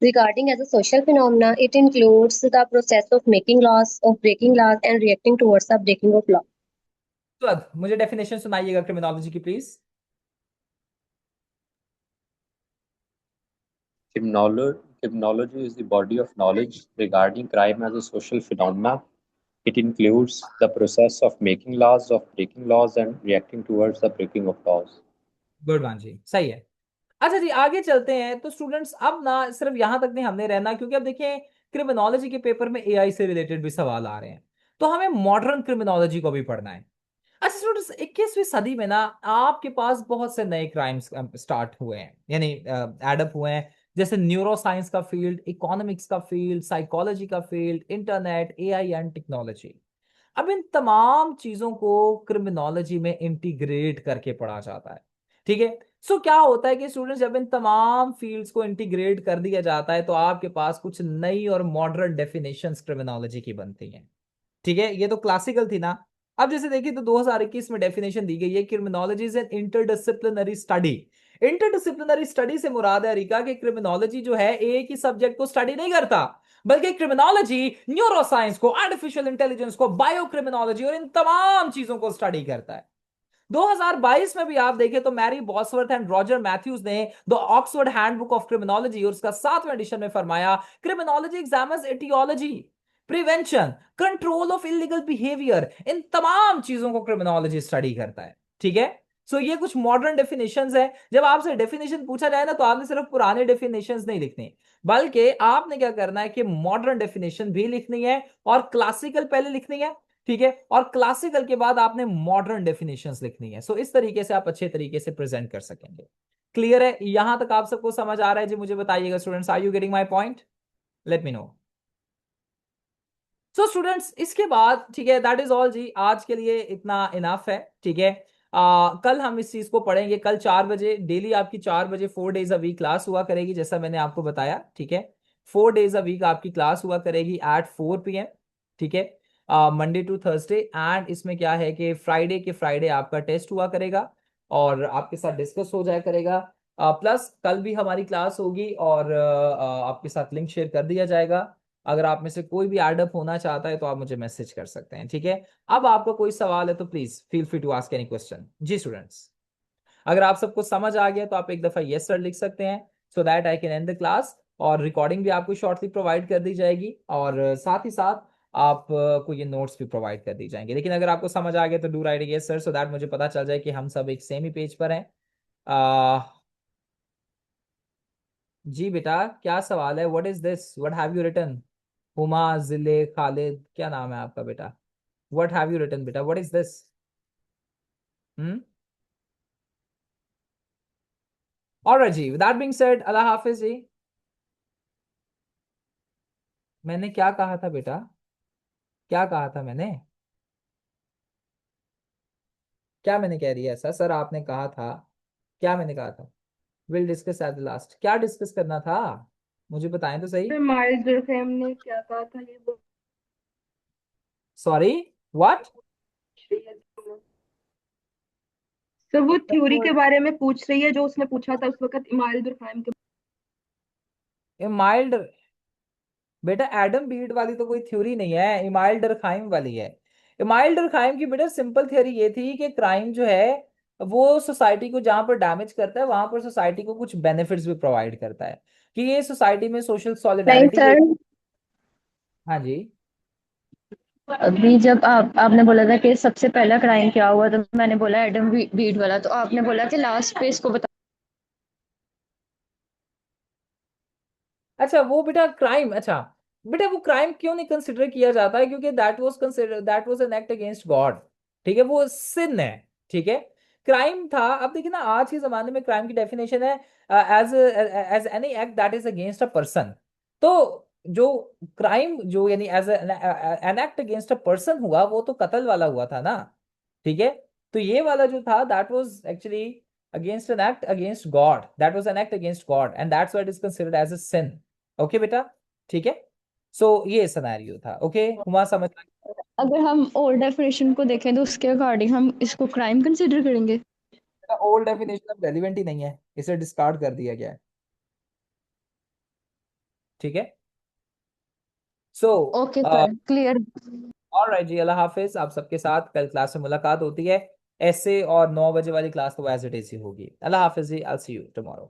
regarding as a social phenomena. It includes the process of making laws, of breaking laws, and reacting towards the breaking of law. तो अब मुझे definition सुनाइएगा criminology की please. Criminology is the body of knowledge regarding crime as a social phenomena. It includes the process of making laws, of breaking laws, and reacting towards the breaking of laws. Good one जी, सही है। अच्छा जी, आगे चलते हैं। तो students, अब ना सिर्फ यहां तक नहीं हमने रहना, क्योंकि अब देखिए क्रिमिनोलॉजी के पेपर में एआई से रिलेटेड भी सवाल आ रहे हैं, तो हमें मॉडर्न क्रिमिनोलॉजी को भी पढ़ना है। अच्छा स्टूडेंट्स, 21वीं सदी में ना आपके पास बहुत से नए क्राइम्स स्टार्ट हुए हैं, यानी एडअप हुए हैं, जैसे न्यूरो साइंस का फील्ड, इकोनॉमिक्स का फील्ड, साइकोलॉजी का field, internet, AI and technology. अब इन तमाम चीजों को क्रिमिनोलॉजी में इंटीग्रेट करके पढ़ा जाता है। ठीक है। सो क्या होता है कि स्टूडेंट्स, जब इन तमाम फील्ड्स को इंटीग्रेट कर दिया जाता है तो आपके पास कुछ नई और मॉडर्न डेफिनेशंस क्रिमिनोलॉजी की बनती हैं। ठीक है, ये तो क्लासिकल थी ना। अब जैसे देखिए तो 2021 में डेफिनेशन दी गई है, criminology is an interdisciplinary study. Interdisciplinary study से मुराद है रिका कि क्रिमिनोलॉजी जो है एक ही सब्जेक्ट को स्टडी नहीं करता, बल्कि क्रिमिनोलॉजी न्यूरो साइंस को, आर्टिफिशियल इंटेलिजेंस को, बायो क्रिमिनोलॉजी और इन तमाम चीजों को स्टडी करता है। 2022 में भी आप देखें तो Mary Bosworth and Roger Matthews ने the Oxford handbook of criminology और उसका 7वें एडिशन में फरमाया, criminology examines aetiology, prevention, control of illegal behaviour, इन तमाम चीजों को क्रिमिनोलॉजी स्टडी करता है। ठीक है। सो ये कुछ मॉडर्न डेफिनेशंस है। जब आपसे डेफिनेशन पूछा जाए ना तो आपने सिर्फ पुराने डेफिनेशंस नहीं लिखने, बल्कि आपने क्या करना है कि मॉडर्न डेफिनेशन भी लिखनी है और क्लासिकल पहले लिखनी है। ठीक है। और क्लासिकल के बाद आपने मॉडर्न डेफिनेशंस लिखनी है। सो इस तरीके से आप अच्छे तरीके से प्रेजेंट कर सकेंगे। क्लियर है यहां तक? आप सबको समझ आ रहा है जी? मुझे बताइएगा students, are you getting my point? Let me know. So students, इसके बाद ठीक है, दैट इज ऑल जी, आज के लिए इतना इनफ है। ठीक है। कल हम इस चीज को पढ़ेंगे। कल 4 बजे डेली आपकी 4 बजे 4 डेज अ वीक क्लास हुआ करेगी, जैसा मैंने आपको बताया। ठीक है। 4 डेज अ वीक आपकी क्लास हुआ करेगी एट 4 PM। ठीक है। Monday to Thursday. एंड इसमें क्या है कि फ्राइडे के फ्राइडे आपका टेस्ट हुआ करेगा और आपके साथ डिस्कस हो जाया करेगा। प्लस कल भी हमारी क्लास होगी और आपके साथ लिंक शेयर कर दिया जाएगा। अगर आप में से कोई भी एडअप होना चाहता है तो आप मुझे मैसेज कर सकते हैं। ठीक है। अब आपका कोई सवाल है तो please feel free to ask any question. जी स्टूडेंट्स, अगर आप सबको समझ आ गया तो आप एक दफा यस सर लिख सकते हैं, so that I can and the class. और रिकॉर्डिंग भी आपको शॉर्टली प्रोवाइड कर दी जाएगी और साथ ही साथ आप को ये नोट्स भी प्रोवाइड कर दी जाएंगे। लेकिन अगर आपको समझ आ गया तो do right yes sir, so that मुझे पता चल जाए कि हम सब एक सेम ही पेज पर हैं। जी बेटा, क्या सवाल है? What is this? What have you written? Huma, Zille, Khalid, क्या नाम है आपका बेटा? व्हाट हैव यू रिटन बेटा? What is this? Hmm. Alright जी, विद दैट बीइंग सेड, अल्लाह हाफिज जी। मैंने क्या कहा था बेटा? क्या कहा था मैंने? क्या मैंने कह दिया ऐसा सर? आपने कहा था, क्या मैंने कहा था? Will discuss at the last. क्या डिस्कस करना था? मुझे बताएं तो सही। माइल्ड दुर्खैम ने क्या कहा था ये बोल सॉरी, व्हाट? रही है। सर वो थ्योरी के बारे में पूछ रही है जो उसने पूछा था उस वक्त माइल्ड दुर्खैम के। माइल्ड बेटा, एडम बीट वाली तो कोई थ्योरी नहीं है, इमाइल डरखाइम वाली है। इमाइल डरखाइम की बेटा सिंपल थ्योरी ये थी कि क्राइम जो है वो सोसाइटी को जहां पर डैमेज करता है वहां पर सोसाइटी को कुछ बेनिफिट्स भी प्रोवाइड करता है, कि ये सोसाइटी में सोशल नहीं सॉलिडारिटी सर, एक। हाँ जी। अभी जब आपने बोला था कि सबसे पहला क्राइम क्या हुआ तो मैंने बोला एडम बीट वाला, तो आपने बोला कि लास्ट पे इसको बता। अच्छा वो बेटा क्राइम, अच्छा बेटा वो क्राइम क्यों नहीं कंसिडर किया जाता है? क्योंकि that was an act against God. ठीक है, वो सिन है। ठीक है। क्राइम था। अब देखिए ना, आज के जमाने में क्राइम की डेफिनेशन है as as any act that is against a person. तो जो क्राइम जो यानी as an act against a person हुआ वो तो कत्ल वाला हुआ था ना। ठीक है। तो ये वाला जो था that was actually against an act against God. That was an act against God, and that's why it is considered as a sin. Okay बेटा? ठीक है। सो ये सिनेरियो था। ओके हुमा, समझ? अगर हम ओल्ड डेफिनेशन को देखें तो उसके अकॉर्डिंग हम इसको क्राइम कंसिडर करेंगे। ओल्ड डेफिनेशन अब रेलिवेंट ही नहीं है, इसे डिस्कार्ड कर दिया गया है। ठीक है। So okay sir, clear. Alright जी, अल्लाह हाफिज। आप सबके साथ कल क्लास में मुलाकात होती है। ऐसे और 9 बजे वाली क्लास तो एज इट इज ही होगी। अल्लाह हाफिज जी, आई सी यू टुमारो।